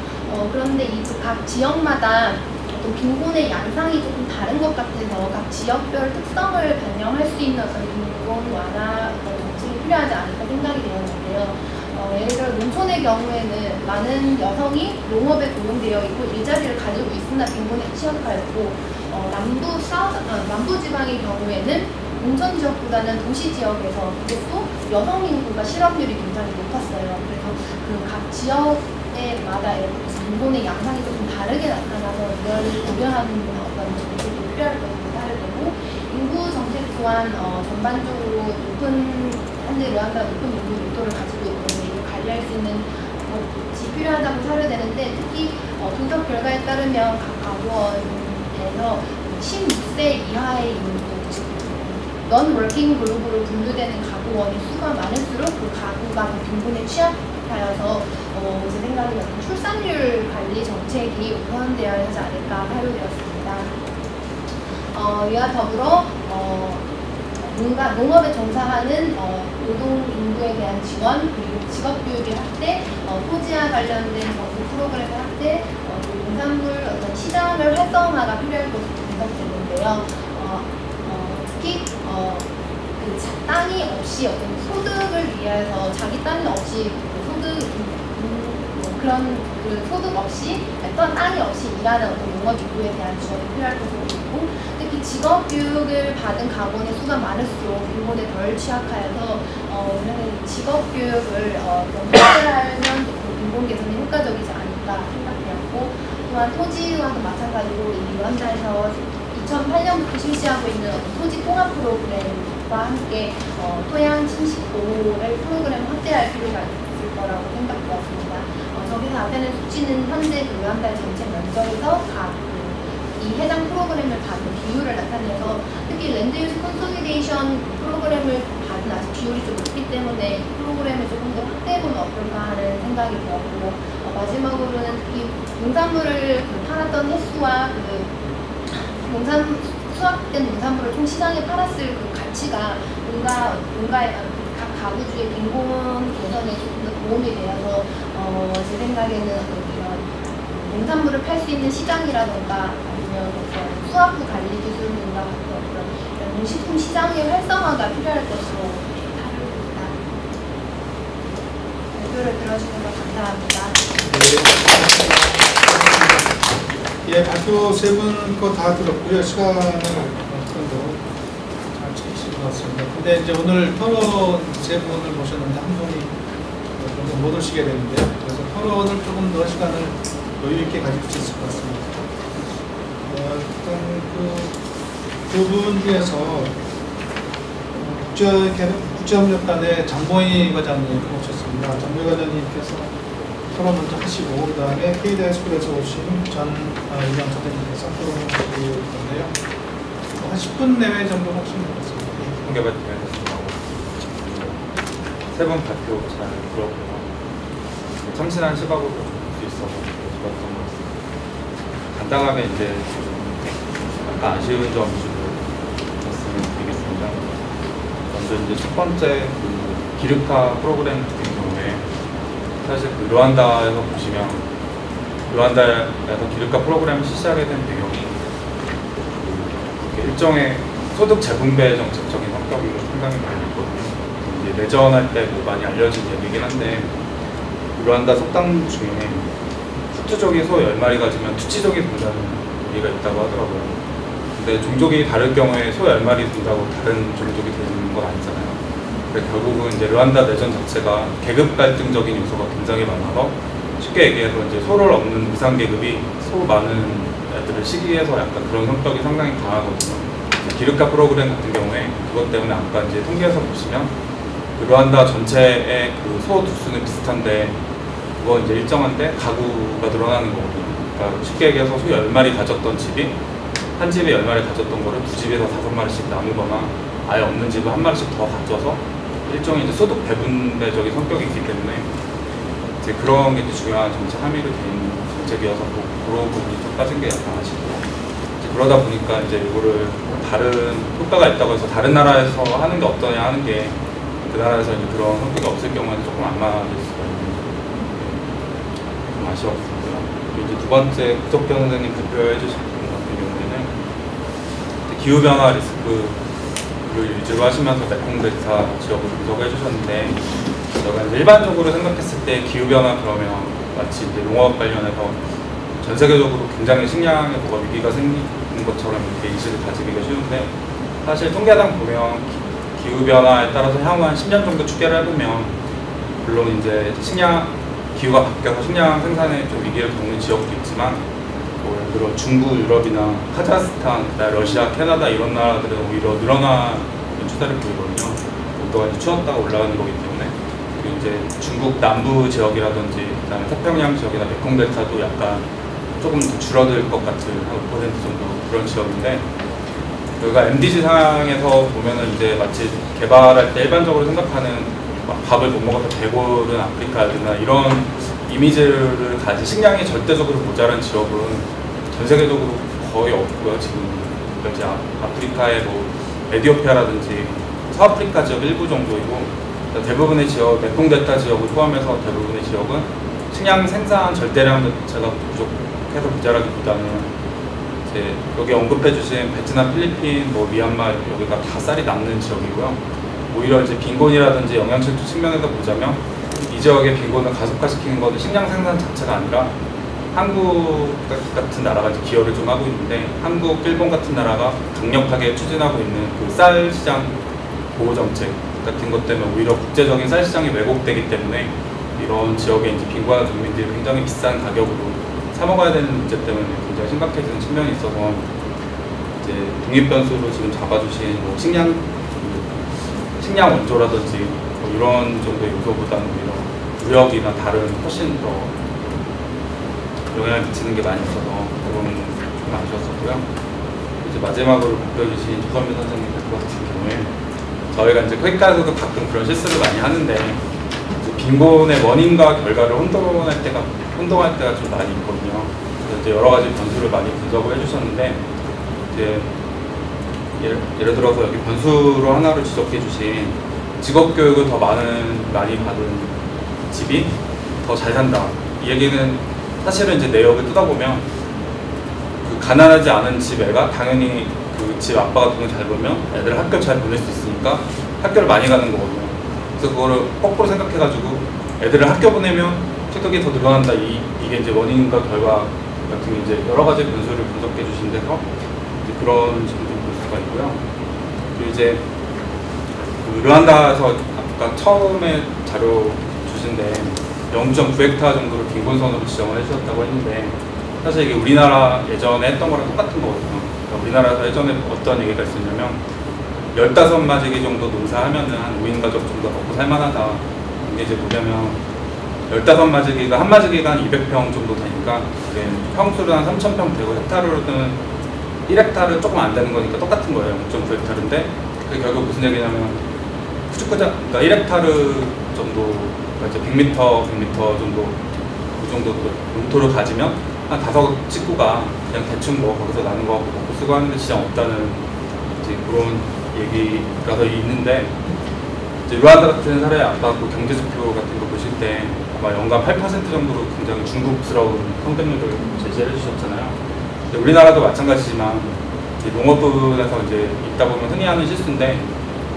그런데 이 각 지역마다 어떤 빈곤의 양상이 조금 다른 것 같아서 각 지역별 특성을 반영할 수 있는 어떤 빈곤 완화 정책이 필요하지 않을까 생각이 되었는데요. 예를 들어 농촌의 경우에는 많은 여성이 농업에 고용되어 있고 일자리를 가지고 있으나 빈곤에 취약하였고 남부 지방의 경우에는 농촌 지역보다는 도시 지역에서 그것도 여성 인구가 실업률이 굉장히 높았어요. 그래서 그 각 지역에마다 빈곤의 양상이 조금 다르게 나타나서 이걸 고려하는 어떤 정책이 필요할 것으로 사료되고 인구 정책 또한 전반적으로 현재 르완다 높은 인구 밀도를 가지고 있고 관리할 수 있는 것이 필요하다고 사료되는데 특히 분석 결과에 따르면 각 가구원에서 16세 이하의 인구 non-working 그룹으로 분류되는 가구원의 수가 많을수록 그 가구가 더 빈곤에 취약하여서 제 생각에 출산율 관리 정책이 우선되어야 하지 않을까 사료되었습니다. 이와 더불어 농업에 종사하는 노동 인구에 대한 지원, 그리고 직업 교육의 확대, 토지와 관련된 정부 프로그램의 확대, 농산물 어떤 시장을 활성화가 필요할 것으로 분석되는데요. 특히 그 땅이 없이 어떤 소득을 위해서 자기 땅이 없이 소득 그런 그 소득 없이 또한 땅이 없이 일하는 어떤 농업 인구에 대한 지원이 필요할 것으로 보이고, 특히 직업 교육을 받은 가문의 수가 많을수록 빈곤에 덜 취약하여서 우리는 직업 교육을 확대하면 빈곤 개선에 효과적이지 않을까 생각되었고, 또한 토지와도 마찬가지로 이 루안다에서 2008년부터 실시하고 있는 토지 통합 프로그램과 함께 토양 침식 보호를 프로그램을 확대할 필요가 있을 거라고 생각되었습니다. 저기서 나타낸 수치는 현재 그 루안다의 전체 면적에서 이 해당 프로그램을 받은 비율을 나타내서, 특히 랜드 유즈 컨솔리데이션 프로그램을 받은 아직 비율이 좀 높기 때문에 이 프로그램을 조금 더 확대해보면 어떨까 하는 생각이 들었고, 마지막으로는 특히 농산물을 팔았던 횟수와 수확된 농산물을 총 시장에 팔았을 그 가치가 농가의 각 가구주의 빈곤 개선에 조금 더 도움이 되어서 제 생각에는 이런 농산물을 팔 수 있는 시장이라던가 아니면 수확후 관리 기술과 이런 농식품 시장의 활성화가 필요할 것으로 다룹니다. 발표를 들어주셔서 감사합니다.
예, 발표 세 분 거 다 들었고요. 시간을 어느 정도 잘 지키신 것 같습니다. 근데 이제 오늘 토론 세 분을 모셨는데 한 분이 못 오시게 되는데요. 그래서 토론을 조금 더 시간을 여유 있게 가질 수 있을 것 같습니다. 일단 두 분 중에서 국제협력단의 장보희 과장님 모셨습니다. 장보희 과장님께서 토론 먼저 하시고, 그 다음에 KDI스쿨에서 오신 전 이명 선생님께서 토론을 하실 건데요. 한 10분 내외 정도 하시면 되겠습니다.
공개발 세분 발표 잘 들었고요. 참신한 시각으로 볼 수 있어서 좋았던 것 같습니다. 간단하게 이제 약간 아쉬운 점 위주로 말씀드리겠습니다. 먼저 이제 첫 번째 기르카 프로그램 같은 경우에 사실 루안다에서 보시면 루안다에서 기르카 프로그램을 실시하게 된 배경이 일종의 소득 재분배 정책적인 성격이 상당히 많이 있거든요. 이제 내전할 때 많이 알려진 얘기긴 한데, 루안다 속담 중에 후투족이 소 10마리 가지면 투치족이 된다는 얘기가 있다고 하더라고요. 근데 종족이 다를 경우에 소 10마리 둔다고 다른 종족이 되는 건 아니잖아요. 결국은 이제 루안다 내전 자체가 계급 갈등적인 요소가 굉장히 많아서, 쉽게 얘기해서 이제 소를 없는 무상 계급이 소 많은 애들을 시기해서 약간 그런 성격이 상당히 강하거든요. 기르카 프로그램 같은 경우에 그것 때문에 아까 이제 통계에서 보시면 루안다 전체의 그 소 두수는 비슷한데, 그거 이제 일정한데 가구가 늘어나는 거거든요. 그러니까 쉽게 얘기해서 소 10마리 가졌던 집이 한 집에 10마리 가졌던 거를 두 집에서 5마리씩 나누거나 아예 없는 집을 한 마리씩 더 가져서 일종의 이제 소득 배분배적인 성격이 있기 때문에 이제 그런 게 중요한 정책 함의로 된 정책이어서 그런 부분이 좀 빠진 게 약간 아쉽고, 그러다 보니까 이제 이거를 다른 효과가 있다고 해서 다른 나라에서 하는 게 어떠냐 하는 게 그 나라에서 이제 그런 성격이 없을 경우에는 조금 안 맞을 수가 있는 좀 아쉬웠습니다. 그리고 이제 두 번째 구석현 선생님 발표해 주신 부분 같은 경우에는 기후변화 리스크를 위주로 하시면서 메콩델타 지역을 분석해 주셨는데, 제가 이제 일반적으로 생각했을 때 기후변화 그러면 마치 이제 농업 관련해서 전 세계적으로 굉장히 식량의 뭐가 위기가 생기는 것처럼 이렇게 인식을 가지기가 쉬운데, 사실 통계당 보면 기후변화에 따라서 향후 한 10년 정도 추계를 해보면 물론 이제 기후가 바뀌어서 식량 생산에 좀 위기를 겪는 지역도 있지만, 뭐 예를 들어 중부 유럽이나 카자흐스탄, 러시아, 캐나다 이런 나라들은 오히려 늘어나는 추세를 보이거든요. 온도가 이제 추웠다가 올라가는 거기 때문에. 그리고 이제 중국 남부 지역이라든지 그다음에 태평양 지역이나 메콩델타도 약간 조금 더 줄어들 것 같은 한 5% 정도 그런 지역인데, 여기가 MDG 상황에서 보면은 이제 마치 개발할 때 일반적으로 생각하는 밥을 못 먹어서 배고른 아프리카나 이런 이미지를 가진 식량이 절대적으로 모자란 지역은 전 세계적으로 거의 없고요. 지금 이제 아프리카의 뭐 에티오피아라든지 서아프리카 지역 일부 정도이고, 대부분의 지역, 메콩델타 지역을 포함해서 대부분의 지역은 식량 생산 절대량 자체가 부족해서 모자라기보다는 이제 여기 언급해주신 베트남, 필리핀, 뭐 미얀마 여기가 다 쌀이 남는 지역이고요. 오히려 이제 빈곤이라든지 영양실조 측면에서 보자면 이 이 지역의 빈곤을 가속화시키는 것은 식량 생산 자체가 아니라 한국 같은 나라가 이제 기여를 좀 하고 있는데, 한국, 일본 같은 나라가 강력하게 추진하고 있는 그 쌀 시장 보호 정책 같은 것 때문에 오히려 국제적인 쌀 시장이 왜곡되기 때문에 이런 지역의 이제 빈곤한 농민들이 굉장히 비싼 가격으로 사 먹어야 되는 문제 때문에 굉장히 심각해지는 측면이 있어서, 이제 독립 변수로 지금 잡아주신 뭐 식량 원조라든지 뭐 이런 정도의 요소보다는 오히려 무역이나 다른 훨씬 더 영향을 미치는 게 많이 있어서 그건 좀 아쉬웠었고요. 이제 마지막으로 발표해주신 조선미 선생님 같은 경우에 저희가 이제 회과에서도 가끔 그런 실수를 많이 하는데, 이제 빈곤의 원인과 결과를 혼동할 때가 좀 많이 있거든요. 그래서 이제 여러 가지 변수를 많이 분석을 해주셨는데, 이제 예를 들어서 여기 변수로 하나를 지적해 주신 직업 교육을 더 많이 받은 집이 더 잘 산다. 이 얘기는 사실은 이제 내역을 뜯어보면 그 가난하지 않은 집 애가 당연히 그 집 아빠가 돈을 잘 벌면 애들을 학교 잘 보낼 수 있으니까 학교를 많이 가는 거거든요. 그래서 그거를 거꾸로 생각해가지고 애들을 학교 보내면 소득이 더 늘어난다. 이게 이제 원인과 결과 같은 이제 여러 가지 변수를 분석해 주신 데서 이제 그런 식으로 볼 수가 있고요. 그리고 이제 그 르완다에서 아까 처음에 자료 주신데 0.9헥타 정도를 빈곤선으로 지정을 해주셨다고 했는데, 사실 이게 우리나라 예전에 했던 거랑 똑같은 거거든요. 그러니까 우리나라에서 예전에 어떤 얘기가 있었냐면 15마지기 정도 농사하면은 한 5인 가족 정도 먹고 살만하다. 이게 이제 뭐냐면 15마지기가 한 마지기가 한 200평 정도 되니까 그게 평수로 한 3,000평 되고 헥타르로는 1헥타르 조금 안 되는 거니까 똑같은 거예요. 0.9헥타르인데 그게 결국 무슨 얘기냐면 그러니까 1헥타르 정도, 그러니까 이제 100m 정도 그 정도 농토를 가지면 한 5식구가 그냥 대충 뭐 거기서 나는 거 먹고 쓰고 하는데 지장 없다는 이제 그런 얘기가 더 있는데, 이제 르완다 같은 사례 아까 그 경제 지표 같은 거 보실 때 아마 연간 8% 정도로 굉장히 중국스러운 성장률을 제시해 주셨잖아요. 우리나라도 마찬가지지만 농업 부분에서 이제 있다 보면 흔히 하는 실수인데,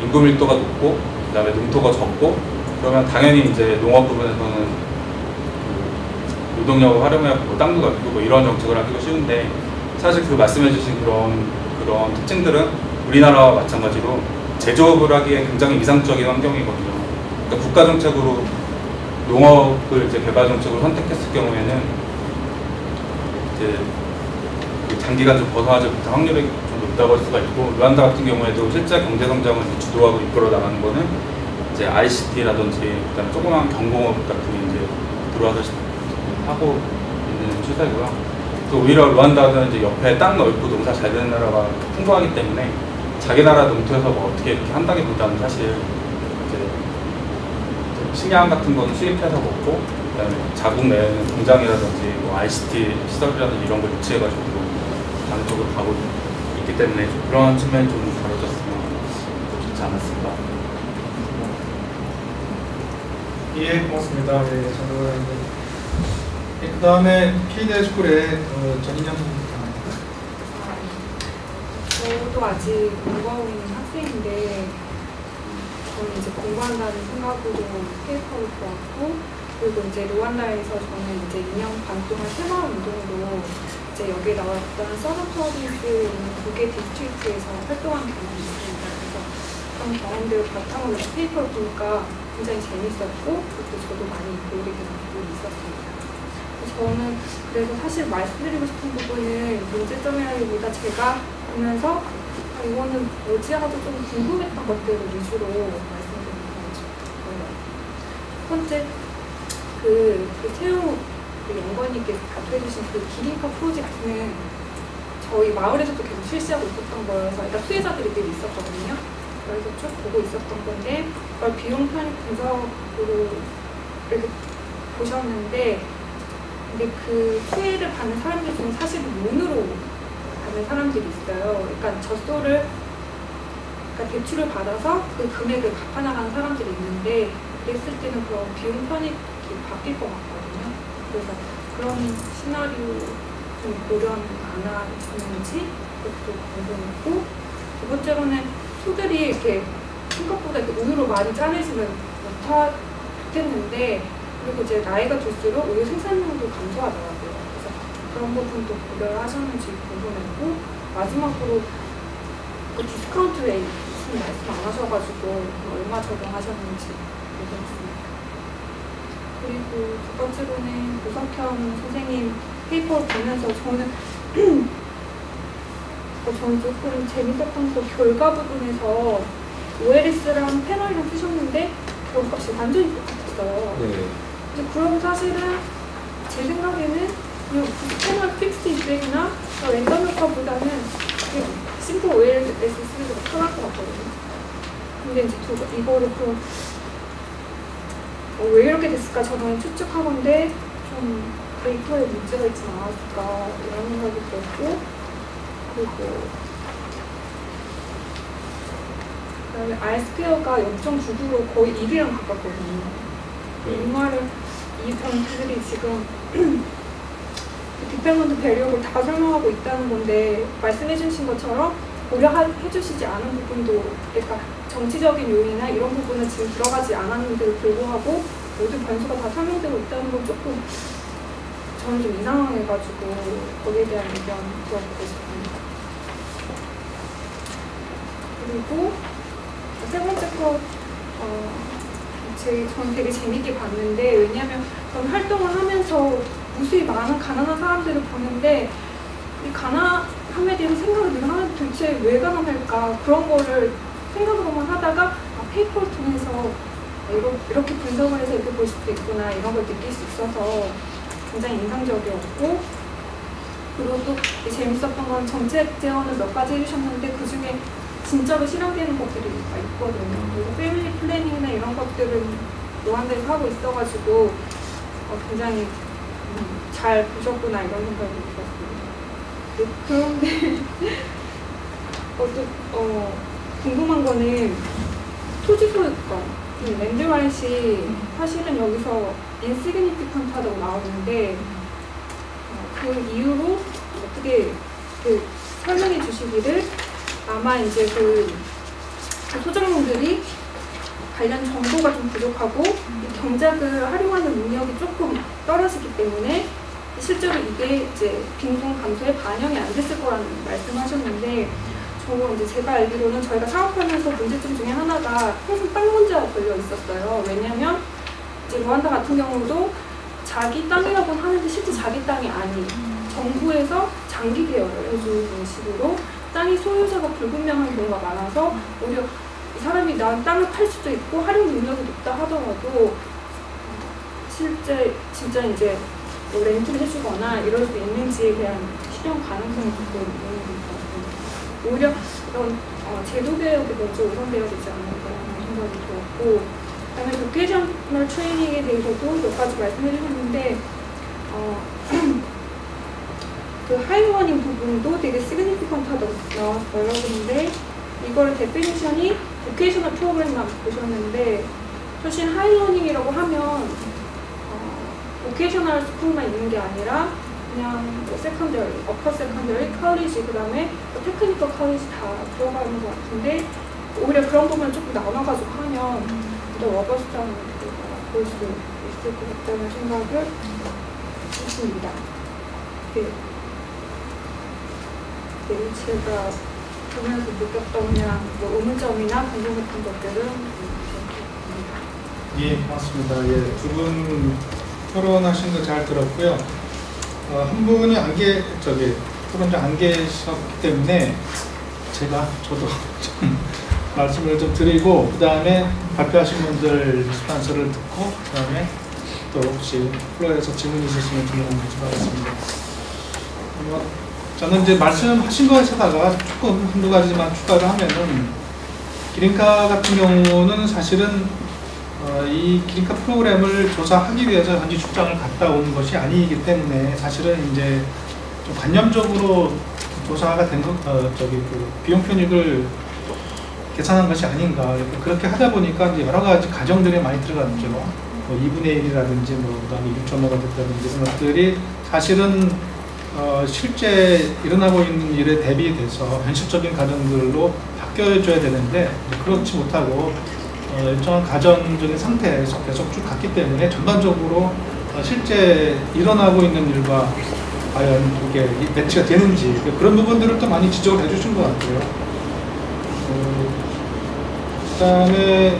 인구 밀도가 높고 그다음에 농토가 적고 그러면 당연히 이제 농업 부분에서는 그 노동력을 활용해서 뭐 땅도 넓히고 뭐 이런 정책을 하기가 쉬운데, 사실 그 말씀해주신 그런 특징들은 우리나라와 마찬가지로 제조업을 하기에 굉장히 이상적인 환경이거든요. 그러니까 국가 정책으로 농업을 이제 개발 정책으로 선택했을 경우에는 이제 장기간 좀 벗어나지 못할 확률이 좀 높다고 할 수가 있고, 르완다 같은 경우에도 실제 경제 성장을 주도하고 이끌어 나가는 거는 이제 ICT라든지 그다음에 조그만 경공업 같은 게 이제 들어와서 하고 있는 추세고요. 또 오히려 르완다는 이제 옆에 땅 넓고 농사 잘 되는 나라가 풍부하기 때문에 자기 나라 농토에서 뭐 어떻게 이렇게 한다기보다는 사실 이제 식량 같은 거는 수입해서 먹고, 그다음에 자국 내에는 공장이라든지 뭐 ICT 시설이라든지 이런 걸 유치해가지고 다른 쪽으로 가고 있기 때문에 좀 그런 측면이 좀 다뤄졌으면 좋지 않았을까.
예, 고맙습니다. 네, 저는 그 다음에 피드 스쿨의 전인영 선생님입니다.
저도 아직 공부하고 있는 학생인데, 저는 이제 공부한다는 생각으로 페이퍼를 보았고, 그리고 이제 르완다에서 저는 이제 2년 반 동안 새마을 운동으로 이제 여기에 나왔던 서브서비스 있는 2개 디스트릭트에서 활동한 경험이 있습니다. 그래서 그런 경험들을 바탕으로 페이퍼를 보니까 굉장히 재밌었고, 그것도 저도 많이 도움이 되는 부분이 있었습니다. 저는 그래서 사실 말씀드리고 싶은 부분은 문제점이라기보다 제가 보면서 이거는 뭐지 하고 좀 궁금했던 것들을 위주로 말씀드리고 싶어요. 첫 번째, 태우 연구원님께서 발표해주신 그 기린카 프로젝트는 저희 마을에서도 계속 실시하고 있었던 거여서, 그러니까 수혜자들이 늘 있었거든요. 그래서 쭉 보고 있었던 건데, 그걸 비용 편입 분석으로 이렇게 보셨는데, 근데 그 수혜를 받는 사람들 중에 사실 론으로 받는 사람들이 있어요. 그러니까 젖소를, 그러니까 대출을 받아서 그 금액을 갚아나가는 사람들이 있는데, 그랬을 때는 그런 비용 편입이 바뀔 것 같거든요. 그래서 그런 시나리오 좀 고려는 안 하는지 그것도 궁금했고, 두 번째로는 소들이 이렇게 생각보다 이렇게 우유로 많이 짜내지는 좋겠는데 그리고 이제 나이가 들수록 오히려 생산량도 감소하더라고요. 그래서 그런 부분도 고려를 하셨는지 궁금했고 마지막으로 그 디스카운트 레이트 말씀 안 하셔가지고 얼마 적용하셨는지 궁금했습니다. 그리고 두 번째로는 고석현 선생님 페이퍼를 보면서 저는 조금 재밌었던 거 결과 부분에서 OLS랑 패널이랑 쓰셨는데 결과값이 완전히 똑같았어요.
네.
이제 그럼 사실은 제 생각에는 이 패널 픽스 이펙이나 랜덤 효과보다는 심플 OLS 쓰는 게 더 편할 것 같거든요. 근데 이제 이거를 그럼 왜 이렇게 됐을까 저는 추측하건데 좀 데이터에 문제가 있지 않았을까 이런 생각이 들었고 그리고 그다음에 R-스퀘어가 0.99로 거의 1이랑 가깝거든요. 이 말을 이 변수들이 지금 디펜던트 배력을 다 설명하고 있다는 건데 말씀해 주신 것처럼 고려해 주시지 않은 부분도 그러니까 정치적인 요인이나 이런 부분은 지금 들어가지 않았는데도 불구하고 모든 변수가 다 설명되고 있다는 건 조금 저는 좀 이상해가지고 거기에 대한 의견 들어보고 싶습니다. 그리고 세 번째 거 저는 되게 재밌게 봤는데 왜냐하면 저는 활동을 하면서 무수히 많은 가난한 사람들을 보는데 이 가난함에 대해서 생각을 늘 하는데 도대체 왜 가난할까 그런 거를 생각으로만 하다가 페이퍼를 통해서 이렇게 분석을 해서 이렇게 볼 수도 있구나 이런 걸 느낄 수 있어서 굉장히 인상적이었고 그리고 또 재밌었던 건 정책 제언을 몇 가지 해주셨는데 그 중에 진짜로 실현되는 것들이 있거든요. 그리고 패밀리 플래닝이나 이런 것들은 노안대에서 하고 있어가지고 굉장히 잘 보셨구나 이런 생각이 들었습니다. 그런데 궁금한 거는 토지 소유권 랜드라이트이 사실은 여기서 insignificant하다고 나오는데 그 이유로 어떻게 설명해 주시기를 아마 이제 그 소장농들이 관련 정보가 좀 부족하고 이 경작을 활용하는 능력이 조금 떨어지기 때문에 실제로 이게 이제 빈곤 감소에 반영이 안 됐을 거라는 말씀하셨는데 이제 제가 알기로는 저희가 사업하면서 문제점 중에 하나가 항상 땅 문제가 걸려 있었어요. 왜냐하면 이제 루안다 같은 경우도 자기 땅이라고는 하는데 실제 자기 땅이 아닌 정부에서 장기 계열을 해주는 식으로 땅이 소유자가 불분명한 경우가 많아서 오히려 이 사람이 난 땅을 팔 수도 있고 활용 능력이 높다 하더라도 실제 진짜 이제 뭐 렌트를 해주거나 이럴 수 있는지에 대한 실현 가능성이 조금 있는 것 같아요. 오히려 이런 제도 개혁이 먼저 우선되어야 되지 않을까라는 생각이 들었고 그다음에 보케이셔널 트레이닝에 대해서도 몇 가지 말씀해 주셨는데 그 하이러닝 부분도 되게 시그니피컨트하다고 나왔어요. 근데 이걸 데피니션이 보케이셔널 프로그램만 보셨는데 사실 하이러닝이라고 하면 보케이셔널 스쿨만 있는 게 아니라 그냥 뭐 세컨더리, 어퍼 세컨더리, 컬리지, 그 다음에 뭐 테크니컬 컬리지 다 들어가는 것 같은데 오히려 그런 부분을 조금 나눠가지고 하면 더 러버스트한 볼 수 있을 것 같다는 생각을 했습니다. 네. 제가 보면서 느꼈던 그냥 뭐 의문점이나 궁금했던 것들은
예, 고맙습니다. 예, 두 분 토론하신 거 잘 들었고요. 한 분이 토론장 안 계셨기 때문에 저도 좀 말씀을 좀 드리고 그 다음에 발표하신 분들 스판서를 듣고 그 다음에 또 혹시 플로어에서 질문 있으시면 질문 드리도록 하겠습니다. 저는 이제 말씀하신 거에서다가 조금 한두 가지만 추가를 하면은 기린카 같은 경우는 사실은 이 기린카 프로그램을 조사하기 위해서 현지 출장을 갔다 온 것이 아니기 때문에 사실은 이제 좀 관념적으로 조사가 된 것, 그 비용 편익을 계산한 것이 아닌가. 그렇게 하다 보니까 이제 여러 가지 가정들이 많이 들어갔죠. 뭐 2분의 1이라든지 뭐 그다음에 6.5가 됐다든지 이런 것들이 사실은 실제 일어나고 있는 일에 대비돼서 현실적인 가정들로 바뀌어줘야 되는데 그렇지 못하고 일정한 가정적인 상태에서 계속 쭉 갔기 때문에 전반적으로 실제 일어나고 있는 일과 과연 그게 매치가 되는지 그런 부분들을 또 많이 지적을 해주신 것 같아요. 그다음에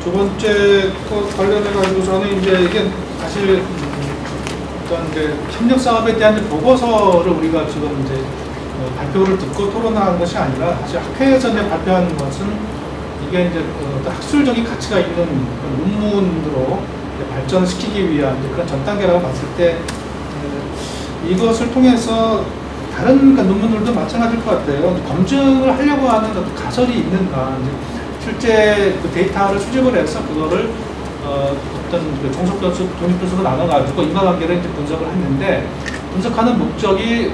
두 번째 거 관련해 가지고 저는 이제 이게 사실 어떤 그 협력 사업에 대한 보고서를 우리가 지금 이제 발표를 듣고 토론한 것이 아니라 사실 학회에서 이제 발표하는 것은 이게 이제 어떤 학술적인 가치가 있는 그런 논문으로 발전시키기 위한 그런 전 단계라고 봤을 때 이것을 통해서 다른 그러니까 논문들도 마찬가지일 것 같아요. 검증을 하려고 하는 어떤 가설이 있는가, 실제 그 데이터를 수집을 해서 그거를 어떤 그 종속 변수, 독립 변수로 나눠가지고 인과관계를 이제 분석을 했는데 분석하는 목적이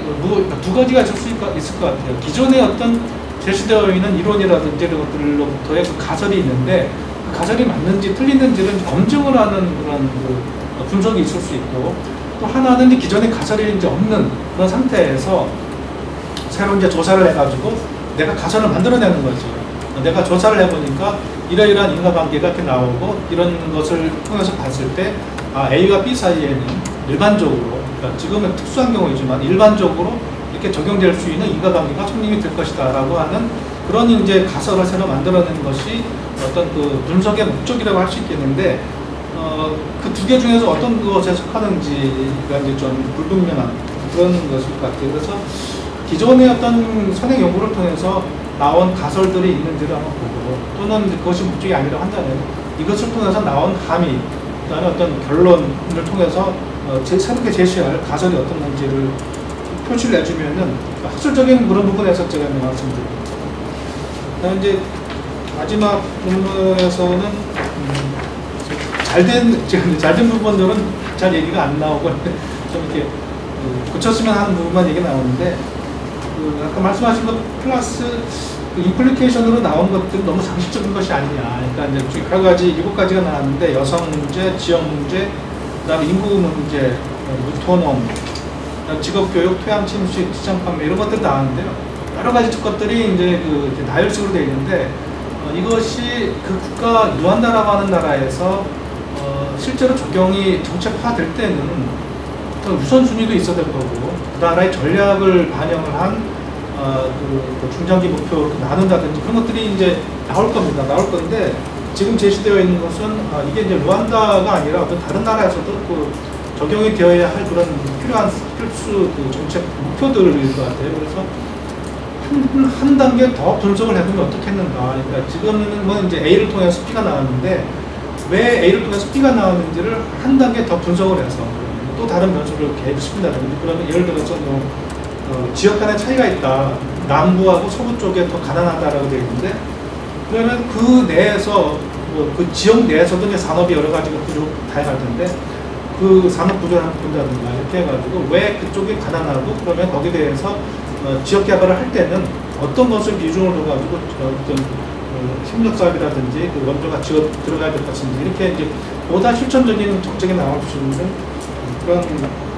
두 가지가 있을 것 같아요. 기존의 어떤 제시되어 있는 이론이라든지 이런 것들로부터의 그 가설이 있는데 그 가설이 맞는지 틀리는지를 검증을 하는 그런 그 분석이 있을 수 있고 또 하나는 이제 기존의 가설이 이제 없는 그런 상태에서 새로 이제 조사를 해가지고 내가 가설을 만들어내는 거지. 내가 조사를 해보니까 이러이러한 인과관계가 이렇게 나오고 이런 것을 통해서 봤을 때 A와 B 사이에는 일반적으로 그러니까 지금은 특수한 경우이지만 일반적으로 이렇게 적용될 수 있는 인과관계가 성립이 될 것이다 라고 하는 그런 이제 가설을 새로 만들어내는 것이 어떤 그 분석의 목적이라고 할 수 있겠는데 그 두 개 중에서 어떤 것에 속하는지가 이제 좀 불분명한 그런 것일 것 같아요. 그래서 기존의 어떤 선행 연구를 통해서 나온 가설들이 있는지를 한번 보고 또는 그것이 목적이 아니라 한다면 이것을 통해서 나온 함의 그다음에 어떤 결론을 통해서 새롭게 제시할 가설이 어떤 건지를 표시를 해주면은 학술적인 그런 부분에서 제가 말씀드립니다. 그다음 이제 마지막 부분에서는 잘된 부분들은 잘 얘기가 안 나오고 좀 이렇게 고쳤으면 하는 부분만 얘기 나오는데 아까 말씀하신 것 플러스 그 인플리케이션으로 나온 것들은 너무 상식적인 것이 아니냐. 그러니까 이제 여러 가지 7가지가 나왔는데 여성 문제, 지역 문제, 그다음에 인구 문제, 무토농, 직업교육, 토양 침수, 시장 판매 이런 것들이 나왔는데요. 여러 가지 것들이 이제 그 나열식으로 되어 있는데 이것이 그 국가 루안다라고 하는 나라에서 실제로 적용이 정책화될 때는 어떤 우선순위도 있어야 될 거고 그 나라의 전략을 반영을 한 그 중장기 목표로 나눈다든지 그런 것들이 이제 나올 겁니다. 나올 건데 지금 제시되어 있는 것은 이게 이제 루안다가 아니라 어떤 다른 나라에서도 그 적용이 되어야 할 그런 필요한 필수 그 정책 목표들일 것 같아요. 그래서 한 단계 더 분석을 해보면 어떻겠는가. 그러니까 지금은 뭐 이제 A를 통해서 B가 나왔는데 왜 A를 통해서 B가 나왔는지를 한 단계 더 분석을 해서 또 다른 변수를 개입시킨다든지 그러면 예를 들어서 뭐 지역 간의 차이가 있다. 남부하고 서부 쪽에 더 가난하다라고 되어 있는데 그러면 그 내에서 그 지역 내에서도 이제 산업이 여러 가지가 구조 다양할 텐데 그 산업 구조를 한번 본다든가 이렇게 해가지고 왜 그쪽이 가난하고 그러면 거기에 대해서 지역 개발을 할 때는 어떤 것을 기준으로 둬가지고 어떤 협력 사업이라든지 그 원조가 들어가야 될 것인지 이렇게 이제 보다 실천적인 정책이 나올 수 있는 그런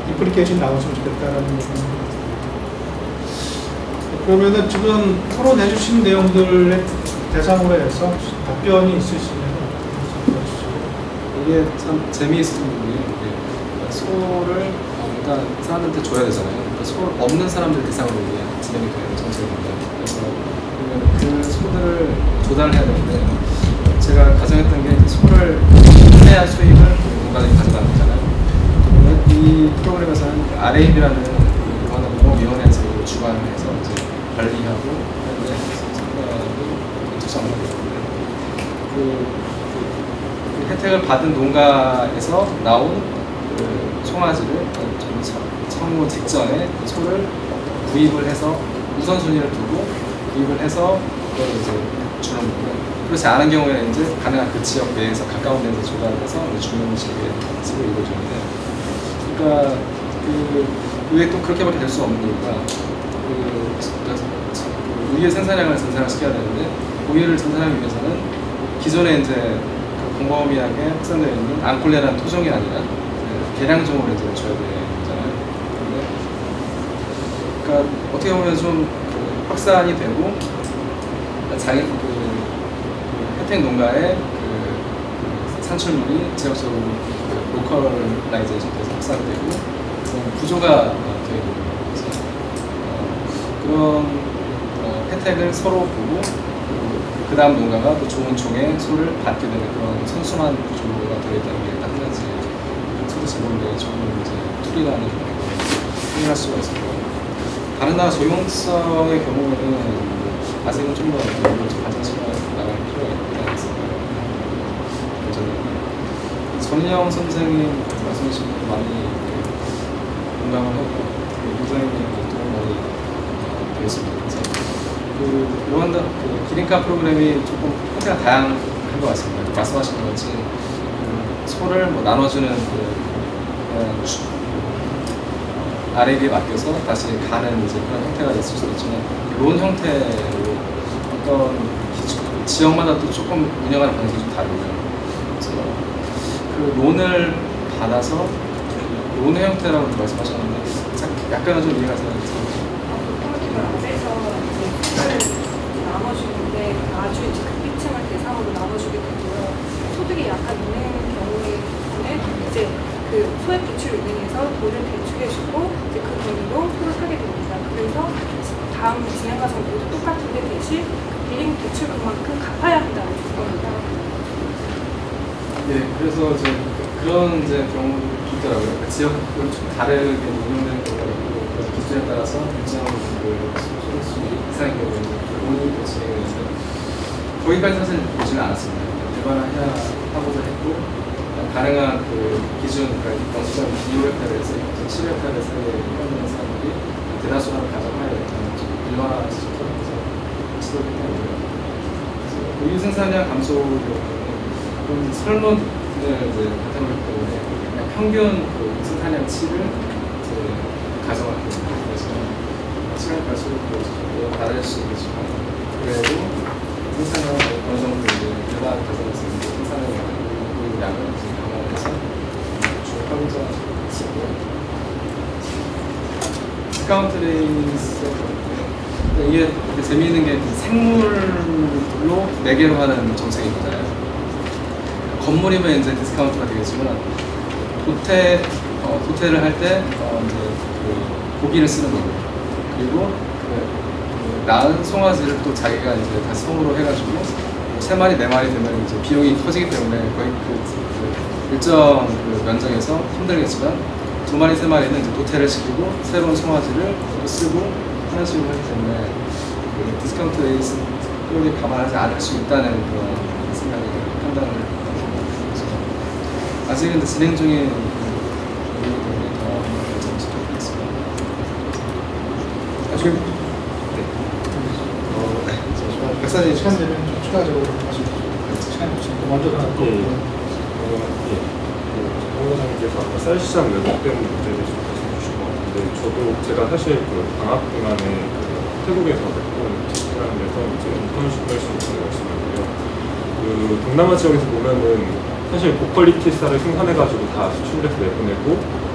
인플리케이션이 나왔으면 좋겠다라는 생각입니다. 그러면은 지금 토론해 주신 내용들의 대상으로 해서 답변이 있으시면
이게 참 재미있는 부분이 소를 일단 사람들한테 줘야 되잖아요. 그러니까 소 없는 사람들 대상으로 진행이 되는 정책입니다. 그래서 그 소들을 조달해야 되는데 제가 가정했던 게 이제 소를 판매한 수익을 농가들이 가져가는 거잖아요. 그러면 이 프로그램에서는 RAB라는 농업위원회에서 주관해서 이제 관리하고 투자를 하고 있는데 그 혜택을 받은 농가에서 나온 그 송아지를 성무 직전에 그 소를 구입을 해서 우선순위를 두고 구입을 해서 그걸 이제 주는 거고요. 그렇지 않은 경우에는 이제 가능한 그 지역 내에서 가까운 데서 조달해서 주는 식으로 이루어지는데 그러니까 왜 또 그렇게밖에 될 수 없는 이유가 우유의 생산량을 증산시켜야 되는데 우유를 증산하기 위해서는 기존에 이제 그 공범위하게 확산되어 있는 앙콜레라는 토종이 아니라 개량종을 이제 줘야 되잖아요. 그러니까 어떻게 보면 좀 확산이 되고 자기 혜택 농가의 그 산출물이 지역적으로 로컬라이제이션 돼서 확산되고 그런 구조가 되어 있는 거예요. 그래서 그런 혜택을 서로 보고 그 다음 농가가 또 좋은 종의 소를 받게 되는 그런 선순환 구조가 되어 있다는 게 일단 한 가지 소득 제공에 좋은 이제 툴이라는 확인할 수가 있었고, 다른 나라 적용성의 경우에는 아직은 좀 더 연구를 좀 발전시켜 나갈 필요가 있다는 생각을 합니다. 전인영 선생님 말씀하신 것도 많이 공감을 하고 굉장히 도움이 많이 되었습니다. 그래서 그 루안다 그 기린카 프로그램이 조금 형태가 다양한 것 같습니다. 말씀하신 것 같이 소를 뭐 나눠주는 RAB에 맡겨서 다시 가는 이제 그런 형태가 있을 수도 있지만 론 형태로 어떤 지역마다 또 조금 운영하는 방식이 좀 다르고요. 그래서 그 론을 받아서 론의 형태라고 말씀하셨는데 약간은 좀 이해가 잘 되죠.
보통 이걸 앞에서 이제 소득을 나눠주는데 아주 이제 극비층을 대상으로 나눠주게 되고요. 소득이 약간 있는 경우에는 이제 그 소액 대출 은행에서 돈을 대출해주고 이제 그 돈으로 소를 사게 됩니다. 그래서 다음 진행 과정 모두 똑같은데 대신 빌링 대출 그만큼 갚아야 한다는 조건입니다.
네, 그래서 이제 그런 이제 경우도 있더라고요. 그러니까 지역을 좀 다르게 운영되는 경우가 있고 그 기준에 따라서 일정 그 소득수익 이상의 경우에는 돈이 진행되는데 거기까지 사실 보지는 않았습니다. 일반화해야 하고자 했고 가능한 그 기준, 그러니까 영수증 2헥타르에서 7헥타르 사이에 해당되는 사람들이 대다수라는 가정하에 일반화시켜서 시도를 했다고요. 그래서 우유 생산량 감소의 경우는 그럼 설문을 이제 바탕으로 했기 때문에 그냥 평균 그 생산량 7을 이제 가정하게 됩니다. 그래서 시간이 갈수록 다를 수 있겠지만 그래도 생산량 어느 정도 이제 일반 가정에서 생산량 양을 감안해서 중평자 치고요. 디스카운트 레이스 이게 재미있는 게 생물로 4개로 하는 정책인 거잖아요. 건물이면 이제 디스카운트가 되겠지만 도태를 할 때 이제 그 고기를 쓰는 거고, 그리고 그 낳은 송아지를 또 자기가 이제 다시 손으로 해가지고 3마리, 4마리 되면 이제 비용이 커지기 때문에 거의 그 일정 그 면적에서 힘들겠지만 2마리, 3마리는 이제 도태를 시키고 새로운 송아지를 또 쓰고 하는 식으로 하기 때문에 그 디스카운트 레이스 를 감안하지 않을 수 있다는 그런 생각을 판단을 해서 아직은 진행 중인 부분이 때문에 더 발전시키고 있습니다.
지금 백사님 시간 되면 좀 추가적으로 하시죠. 시간이 없으니까 먼저
홍보장님께서 아까 쌀시장 외국 때문에 문제에 대해서 말씀해 주신 것 같은데 저도 제가 사실 그 방학 동안에 태국에서 하는 데서 이제 인턴십을 했었다고 말씀드렸고요. 그 동남아 지역에서 보면은 사실 고퀄리티 쌀을 생산해가지고 다 수출해서 내보내고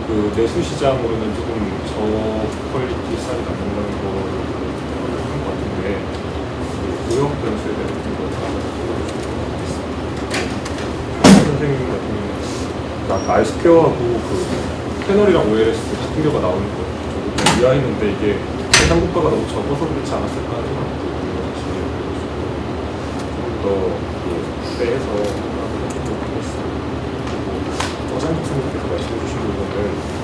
그 내수 시장으로는 조금 저퀄리티 쌀이 남는다는 거를 한 것 같은데 무역 변수에 대해서 좀 더 선생님 같은 경우는 아까 아이스케어하고 그 페놀이랑 OLS 같은 경우가 나오는 거 저도 이해했는데 이게 대상국가가 너무 적어서 그렇지 않았을까 하는 생각도 사실 좀더 확대해서 하겠습니다. 허장국 선생님께서 말씀해 주신 부분은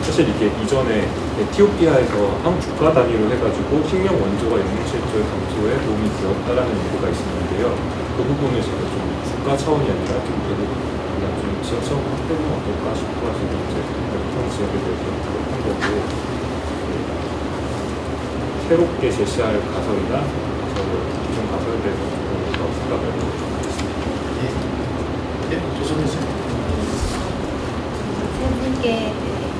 사실 이게 이전에 에티오피아에서 한 국가 단위로 해가지고 식량 원조가 영양실조의 감소에 도움이 되었다라는 연구가 있었는데요. 그 부분을 제가 좀 국가 차원이 아니라 좀 그냥 좀 지역 차원 확대는 어떨까 싶어가지고 이제 보통 지역에 대해서 한 거고 새롭게 제시할 가설이나 기존 가설에 대해서 더 생각을 해보겠습니다.
예, 조선희 씨.
세 분께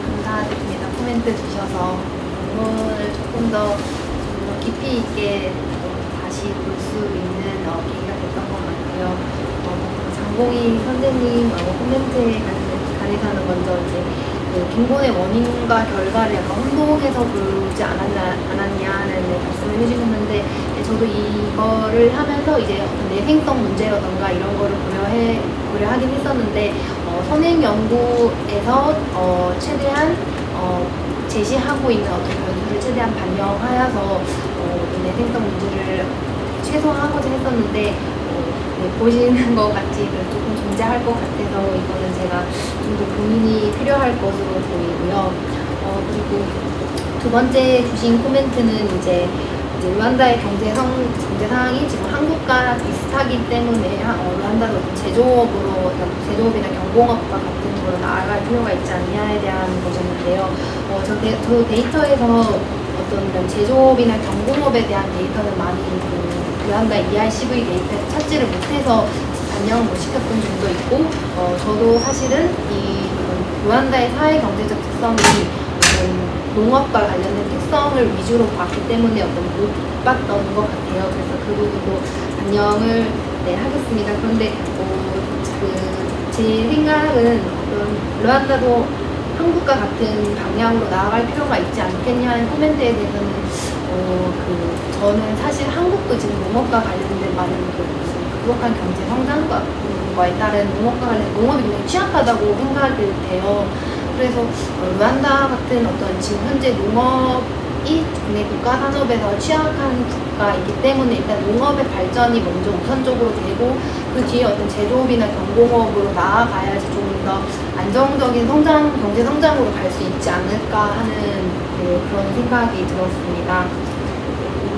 감사드립니다. 코멘트 주셔서 논문을 조금 더 깊이 있게 다시 볼 수 있는 계기가 됐던 것 같고요. 장봉희 선생님 코멘트에 관해서는 먼저 이제 그 빈곤의 원인과 결과를 약간 혼동해서 보지 않았냐는 말씀을 해주셨는데 저도 이거를 하면서 이제 어떤 내생성 문제라던가 이런 거를 고려하긴 했었는데 선행 연구에서 최대한 제시하고 있는 어떤 변수를 최대한 반영하여서 내생성 문제를 최소화하고자 했었는데 네, 보시는 것 같이 조금 존재할 것 같아서 이거는 제가 좀 더 고민이 필요할 것으로 보이고요. 그리고 두 번째 주신 코멘트는 이제 르완다의 경제 상황이 지금 한국과 비슷하기 때문에 르완다도 제조업이나 경공업과 같은 거로 나아갈 필요가 있지 않냐에 대한 것이었는데요. 저도 데이터에서 어떤 이런 제조업이나 경공업에 대한 데이터는 많이 르완다 ERCV 데이터에서 찾지를 못해서 반영을 못 시켰던 점도 있고, 저도 사실은 이 르완다의 사회 경제적 특성이 농업과 관련된 특성을 위주로 봤기 때문에 못 봤던 것 같아요. 그래서 그 부분도 반영을 하겠습니다. 그런데 제 생각은 르완다도 한국과 같은 방향으로 나아갈 필요가 있지 않겠냐는 코멘트에 대해서는 저는 사실 한국도 지금 농업과 관련된 많은 부족한 경제 성장과에 따른 농업이 굉장히 취약하다고 생각이 돼요. 그래서 르완다 같은 어떤 지금 현재 농업이 국가 산업에서 취약한 국가이기 때문에 일단 농업의 발전이 먼저 우선적으로 되고 그 뒤에 어떤 제조업이나 경공업으로 나아가야지 조금 더 안정적인 경제 성장으로 갈 수 있지 않을까 하는 그런 생각이 들었습니다.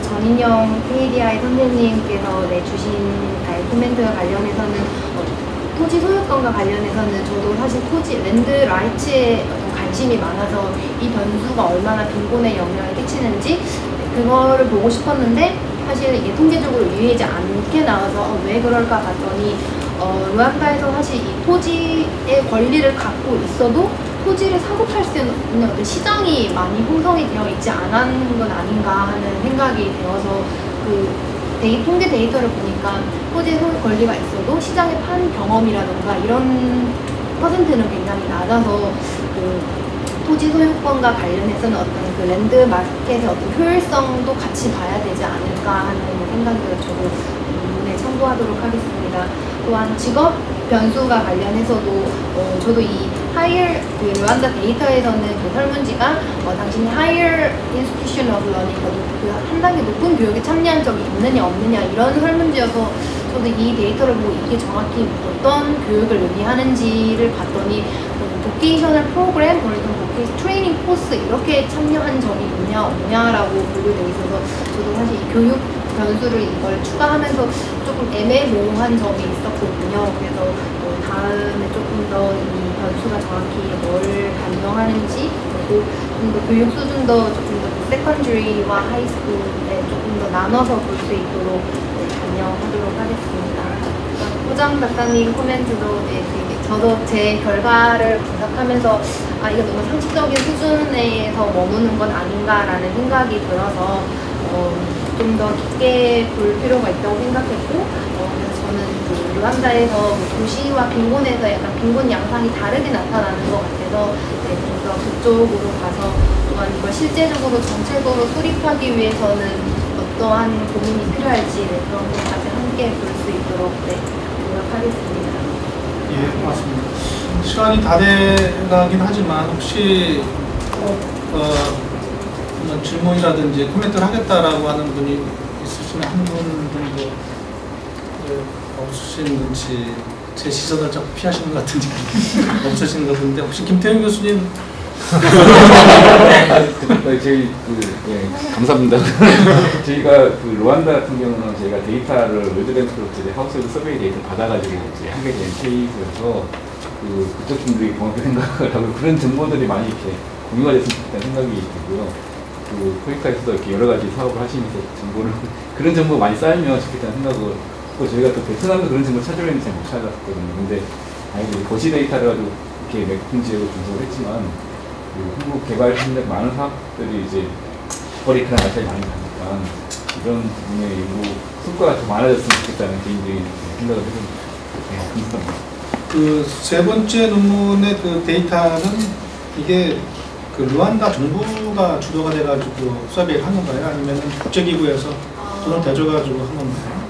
전인영 KDI 선생님께서 주신 코멘트와 관련해서는 토지 소유권과 관련해서는 저도 사실 랜드 라이츠에 관심이 많아서 이 변수가 얼마나 빈곤에 영향을 끼치는지 그거를 보고 싶었는데 사실 이게 통계적으로 유의하지 않게 나와서 왜 그럴까 봤더니 르완다에서 사실 이 토지의 권리를 갖고 있어도 토지를 사고 팔 수 있는 어떤 시장이 많이 형성이 되어 있지 않은 건 아닌가 하는 생각이 되어서 통계 데이터를 보니까 토지 소유 권리가 있어도 시장에 판 경험이라던가 이런 퍼센트는 굉장히 낮아서 토지 소유권과 관련해서는 어떤 랜드 마켓의 어떤 효율성도 같이 봐야 되지 않을까 하는 생각을 저도 논문에 첨부하도록 하겠습니다. 또한 직업 변수가 관련해서도 저도 이 르완다 데이터에서는 설문지가 당신이 higher institution of learning, 한 단계 높은 교육에 참여한 적이 있느냐 없느냐 이런 설문지여서 저도 이 데이터를 보고 이게 정확히 어떤 교육을 의미하는지를 봤더니 보케이셔널 프로그램, 트레이닝 코스 이렇게 참여한 적이 있느냐 없냐라고 분류되어 있어서 저도 사실 이 교육 변수를 이걸 추가하면서 조금 애매모호한 점이 있었거든요. 그래서 다음에 조금 더 이 변수가 정확히 뭘 반영하는지 그리고 좀 더 교육 수준도 조금 더 세컨드리와 하이스쿨에 조금 더 나눠서 볼 수 있도록 반영하도록 하겠습니다. 호정 박사님 코멘트도 저도 제 결과를 분석하면서 이거 너무 상식적인 수준에서 머무는 건 아닌가라는 생각이 들어서 좀 더 깊게 볼 필요가 있다고 생각했고 그래서 저는 르완다에서 도시와 빈곤에서 약간 빈곤 양상이 다르게 나타나는 것 같아서 좀 더 그쪽으로 가서 또한 이걸 실제적으로 정책으로 수립하기 위해서는 어떠한 고민이 필요할지 그런 것까지 함께 볼 수 있도록 노력하겠습니다.
예, 고맙습니다. 시간이 다 돼가긴 하지만 혹시 질문이라든지 코멘트를 하겠다라고 하는 분이 있으시면 한 분 정도 없으신지 제 시선을 자꾸 피하시는 것 같은데 없으신 것 같은데 혹시 김태형 교수님
감사합니다. 저희가 르완다 같은 경우는 저희가 데이터를 월드뱅크로 하우스홀드 서베이 데이터를 받아가지고 하게 된 케이스여서 그쪽 분들이 공학교 생각을 하고 그런 정보들이 많이 이렇게 공유가 됐으면 좋겠다는 생각이 들고요. 코이카에서도 이렇게 여러 가지 사업을 하시면서 정보를 그런 정보가 많이 쌓이면 좋겠다는 생각을 또 저희가 또 베트남에서 그런 정보를 찾으려는 잘 못 찾았거든요. 근데 거시 데이터를 가지고 이렇게 몇 군지역을 분석을 했지만 한국 개발 협력 많은 사업들이 이제 어리크랑 같이 많이 가니까 이런 부분의 연구 성과가 더 많아졌으면 좋겠다는 개인적인 생각을 해봅니다. 감사합니다.
세 번째 논문의 데이터는 이게 그 루안다 정부가 주도가 돼가지고 서베이를 한 건가요? 아니면 국제기구에서 돈을 대줘가지고 한 건가요?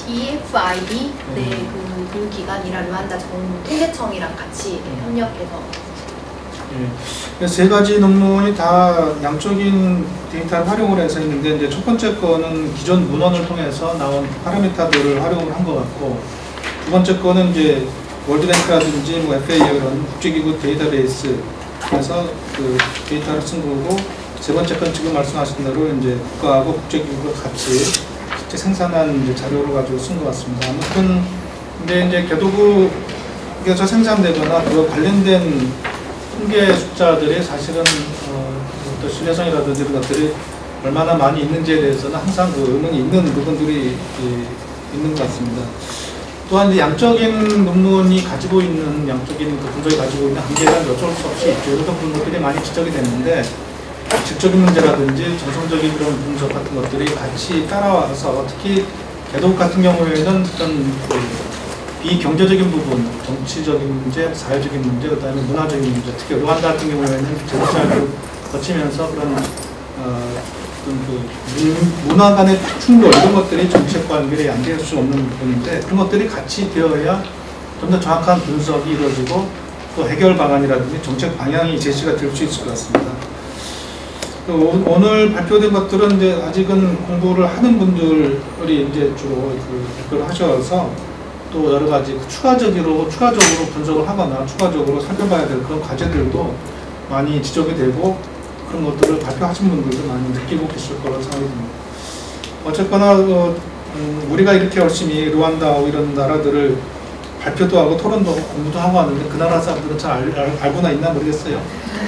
DFID 그 기관이랑 루안다 통계청이랑 같이 협력해서.
그래서 세 가지 논문이 다 양적인 데이터를 활용을 해서 있는데, 이제 첫 번째 거는 기존 문헌을 통해서 나온 파라미터들을 활용을 한 것 같고, 두 번째 거는 이제 월드뱅크라든지 뭐 FAO 이런 국제기구 데이터베이스에서 그 데이터를 쓴 거고, 세 번째 건 지금 말씀하신 대로 이제 국가하고 국제기구가 같이 실제 생산한 이제 자료를 가지고 쓴 것 같습니다. 아무튼 근데 이제 개도국에서 생산되거나 그 관련된 통계 숫자들이 사실은 또 신뢰성이라든지 이런 것들이 얼마나 많이 있는지에 대해서는 항상 그 의문이 있는 부분들이 있는 것 같습니다. 또한 이제 양적인 논문이 가지고 있는 양적인 그 분석이 가지고 있는 한계가 어쩔 수 없이 있죠. 이런 부분들이 많이 지적이 됐는데, 질적인 문제라든지 정성적인 그런 분석 같은 것들이 같이 따라와서, 특히 개도국 같은 경우에는 어떤 비경제적인 부분, 정치적인 문제, 사회적인 문제, 그다음에 문화적인 문제, 특히 루안다 같은 경우에는 제도사를 거치면서 그런 문화 간의 충돌 이런 것들이 정책과 연결이 안 될 수 없는 부분인데, 그런 것들이 같이 되어야 좀 더 정확한 분석이 이루어지고 또 해결 방안이라든지 정책 방향이 제시가 될 수 있을 것 같습니다. 오늘 발표된 것들은 이제 아직은 공부를 하는 분들이 이제 주로 발표를 하셔서 또 여러 가지 추가적으로 분석을 하거나 추가적으로 살펴봐야 될 그런 과제들도 많이 지적이 되고, 그런 것들을 발표하신 분들도 많이 느끼고 계실 거라고 생각이 듭니다. 어쨌거나 우리가 이렇게 열심히 루안다 이런 나라들을 발표도 하고 토론도 하고 공부도 하고 하는데, 그 나라 사람들은 잘 알고나 있나 모르겠어요.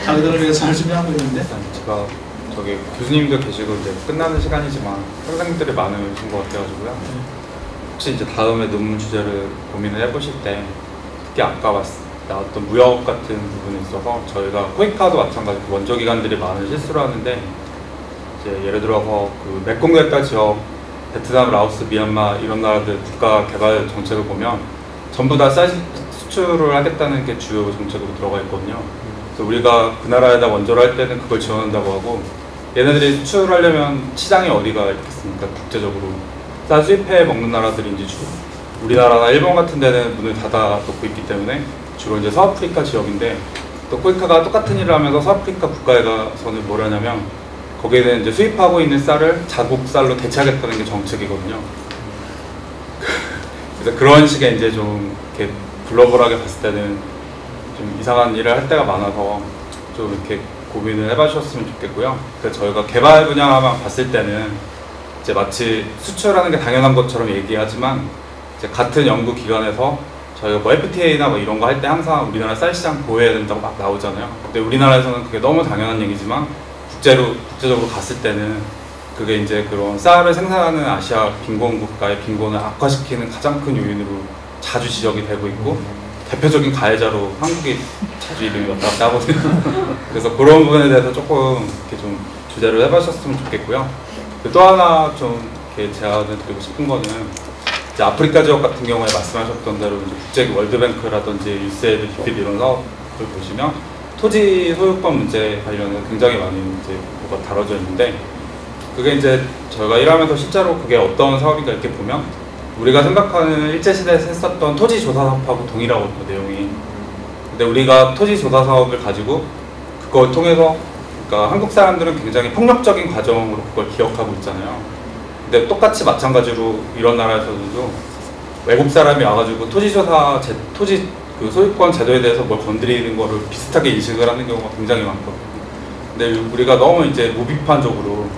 자기들을 위해서 열심히 하고 있는데.
제가 저기 교수님도 계시고 이제 끝나는 시간이지만 학생들이 많으신 것 같아가지고요. 혹시 이제 다음에 논문 주제를 고민을 해보실 때, 특히 아까 나왔던 무역 같은 부분이 있어서 저희가 코이카도 마찬가지로 원조기관들이 많은 실수를 하는데, 이제 예를 들어서 그 메콩del타 지역, 베트남, 라오스, 미얀마 이런 나라들 국가 개발 정책을 보면 전부 다 쌀 수출을 하겠다는 게 주요 정책으로 들어가 있거든요. 그래서 우리가 그 나라에다 원조를 할 때는 그걸 지원한다고 하고, 얘네들이 수출하려면 시장이 어디가 있겠습니까? 국제적으로 쌀 수입해 먹는 나라들인지 주로 우리나라나 일본 같은 데는 문을 닫아 놓고 있기 때문에 주로 이제 서아프리카 지역인데, 또 코이카가 똑같은 일을 하면서 서아프리카 국가에 가서는 뭘 하냐면, 거기에는 이제 수입하고 있는 쌀을 자국 쌀로 대체하겠다는 게 정책이거든요. 그래서 그런 식의 이제 좀 이렇게 글로벌하게 봤을 때는 좀 이상한 일을 할 때가 많아서 좀 이렇게 고민을 해봐주셨으면 좋겠고요. 그래서 저희가 개발 분야만 봤을 때는 이제 마치 수출하는 게 당연한 것처럼 얘기하지만, 이제 같은 연구 기관에서 저희가 뭐 FTA나 뭐 이런 거 할 때 항상 우리나라 쌀 시장 보호해야 된다고 막 나오잖아요. 근데 우리나라에서는 그게 너무 당연한 얘기지만, 국제적으로 갔을 때는 그게 이제 그런 쌀을 생산하는 아시아 빈곤 국가의 빈곤을 악화시키는 가장 큰 요인으로 자주 지적이 되고 있고, 대표적인 가해자로 한국이 자주 이름이 왔다 갔다 하거든요. 그래서 그런 부분에 대해서 조금 이렇게 좀 주제를 해보셨으면 좋겠고요. 또 하나 좀 이렇게 제안을 드리고 싶은 거는, 이제 아프리카 지역 같은 경우에 말씀하셨던 대로 이제 국제 월드뱅크라든지 USAID, DFID 이런 사업을 보시면 토지 소유권 문제 관련해서 굉장히 많이 이제 뭐가 다뤄져 있는데, 그게 이제 저희가 일하면서 실제로 그게 어떤 사업인가 이렇게 보면 우리가 생각하는 일제시대에서 했었던 토지조사 사업하고 동일하거든요, 내용이. 근데 우리가 토지조사 사업을 가지고 그걸 통해서, 그러니까 한국 사람들은 굉장히 폭력적인 과정으로 그걸 기억하고 있잖아요. 근데 똑같이 마찬가지로 이런 나라에서도 외국 사람이 와가지고 토지 그 소유권 제도에 대해서 뭘 건드리는 거를 비슷하게 인식을 하는 경우가 굉장히 많거든요. 근데 우리가 너무 이제 무비판적으로,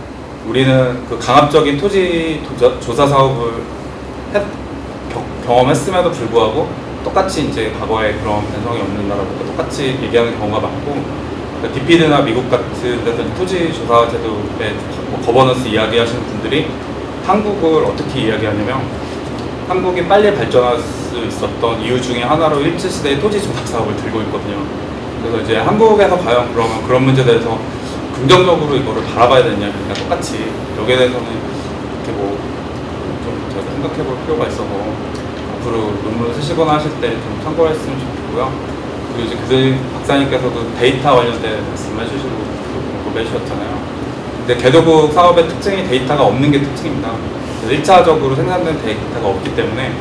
우리는 그 강압적인 토지 조사 사업을 경험했음에도 불구하고 똑같이 이제 과거에 그런 변성이 없는 나라보다 똑같이 얘기하는 경우가 많고, 그러니까 DFID나 미국 같은 데서 토지 조사 제도에 뭐 거버넌스 이야기하시는 분들이 한국을 어떻게 이야기하냐면, 한국이 빨리 발전할 수 있었던 이유 중에 하나로 일제시대의 토지 조사 사업을 들고 있거든요. 그래서 이제 한국에서 과연 그러면 그런 문제에 대해서 긍정적으로 이거를 바라봐야 되냐, 그러니까 똑같이 여기에 대해서는 이렇게 뭐 좀 저희가 생각해 볼 필요가 있어서 앞으로 논문을 쓰시거나 하실 때 좀 참고했으면 좋겠고요. 그리고 이제 교수님, 박사님께서도 데이터 관련된 말씀해 주시고 공부해 주셨잖아요. 근데 개도국 사업의 특징이 데이터가 없는 게 특징입니다. 1차적으로 생산된 데이터가 없기 때문에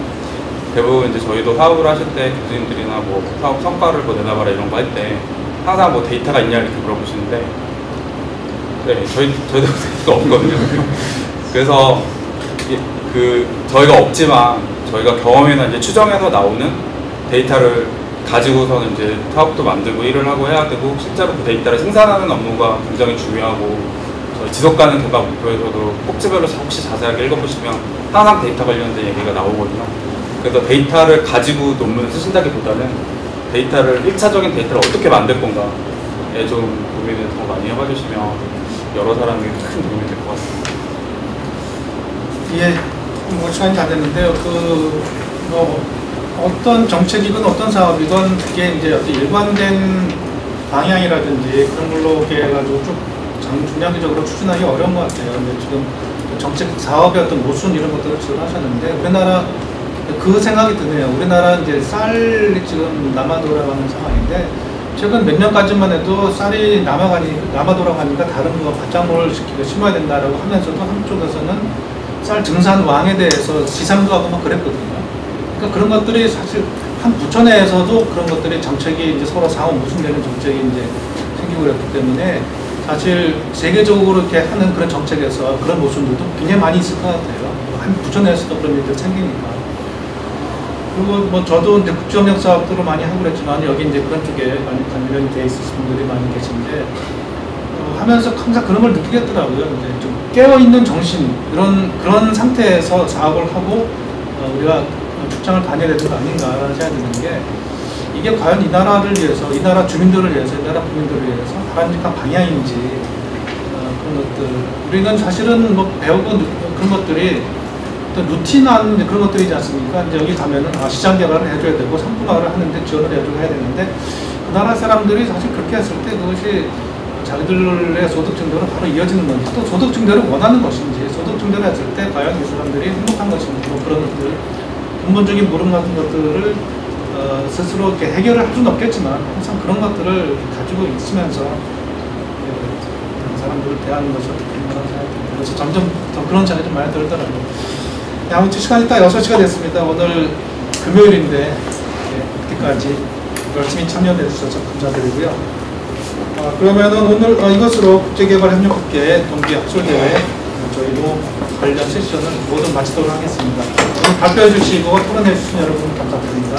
대부분 이제 저희도 사업을 하실 때 교수님들이나 뭐 사업 성과를 뭐 내놔봐라 이런 거 할 때 항상 뭐 데이터가 있냐 이렇게 물어보시는데 네, 저희도 데이터가 없거든요. 그래서 저희가 없지만 저희가 경험이나 이제 추정해서 나오는 데이터를 가지고서는 이제 사업도 만들고 일을 하고 해야 되고 실제로 그 데이터를 생산하는 업무가 굉장히 중요하고 저희 지속가능 개발 목표에서도 꼭지별로 혹시 자세하게 읽어보시면 항상 데이터 관련된 얘기가 나오거든요. 그래서 데이터를 가지고 논문을 쓰신다기보다는 데이터를 1차적인 데이터를 어떻게 만들 건가에 좀 고민을 더 많이 해봐 주시면 여러 사람에게 큰 도움이 될 것 같습니다.
예, 뭐 시간이 다 됐는데요. 어떤 정책이건 어떤 사업이건 그게 이제 어떤 일관된 방향이라든지 그런 걸로 이렇게 해가지고 쭉 중장기적으로 추진하기 어려운 것 같아요. 근데 지금 정책 사업의 어떤 모순 이런 것들을 지원하셨는데 우리나라 그 생각이 드네요. 우리나라 이제 쌀이 지금 남아 돌아가는 상황인데 최근 몇 년까지만 해도 쌀이 남아 돌아가니까 다른 거 바짝몰 시키고 심어야 된다라고 하면서도 한쪽에서는 쌀 증산왕에 대해서 시상도 하고 막 그랬거든요. 그러니까 그런 것들이 사실 한 부처 내에서도 그런 것들이 정책이 이제 서로 상호 모순되는 정책이 이제 생기고 그랬기 때문에 사실 세계적으로 이렇게 하는 그런 정책에서 그런 모순들도 굉장히 많이 있을 것 같아요. 한 부처 내에서도 그런 일들 생기니까. 그리고 뭐 저도 이제 국제협력 사업들을 많이 하고 그랬지만 여기 이제 그런 쪽에 많이 관련이 돼 있으신 분들이 많이 계신데 하면서 항상 그런 걸 느끼겠더라고요. 이제 좀 깨어있는 정신 그런 상태에서 사업을 하고 우리가 출장을 다녀야 되는 거 아닌가라는 생각이 드는 게 이게 과연 이 나라를 위해서, 이 나라 주민들을 위해서, 이 나라 국민들을 위해서 바람직한 방향인지 그런 것들 우리는 사실은 뭐 배우고 그런 것들이 또 루틴한 그런 것들이지 않습니까? 이제 여기 가면은 시장 개발을 해줘야 되고 상품화를 하는데 지원을 해주고 해야 되는데 그 나라 사람들이 사실 그렇게 했을 때 그것이 자기들의 소득 증대로 바로 이어지는 건지 또 소득 증대를 원하는 것인지 소득 증대를 했을 때 과연 이 사람들이 행복한 것인지 뭐 그런 것들 근본적인 물음 같은 것들을 스스로 이렇게 해결을 할 수는 없겠지만 항상 그런 것들을 가지고 있으면서 사람들을 대하는 것이 어떻게 된다는 생각이 듭니다. 그래서 점점 더 그런 생각이 좀 많이 들더라고요. 아무튼 시간이 딱 6시가 됐습니다. 오늘 금요일인데 그때까지 열심히 참여해 주셔서 감사드리고요. 그러면은 오늘 이것으로 국제개발협력학회 동기학술대회 저희 뭐 관련 세션을 모두 마치도록 하겠습니다. 오늘 발표해 주시고 토론해 주신 여러분 감사드립니다.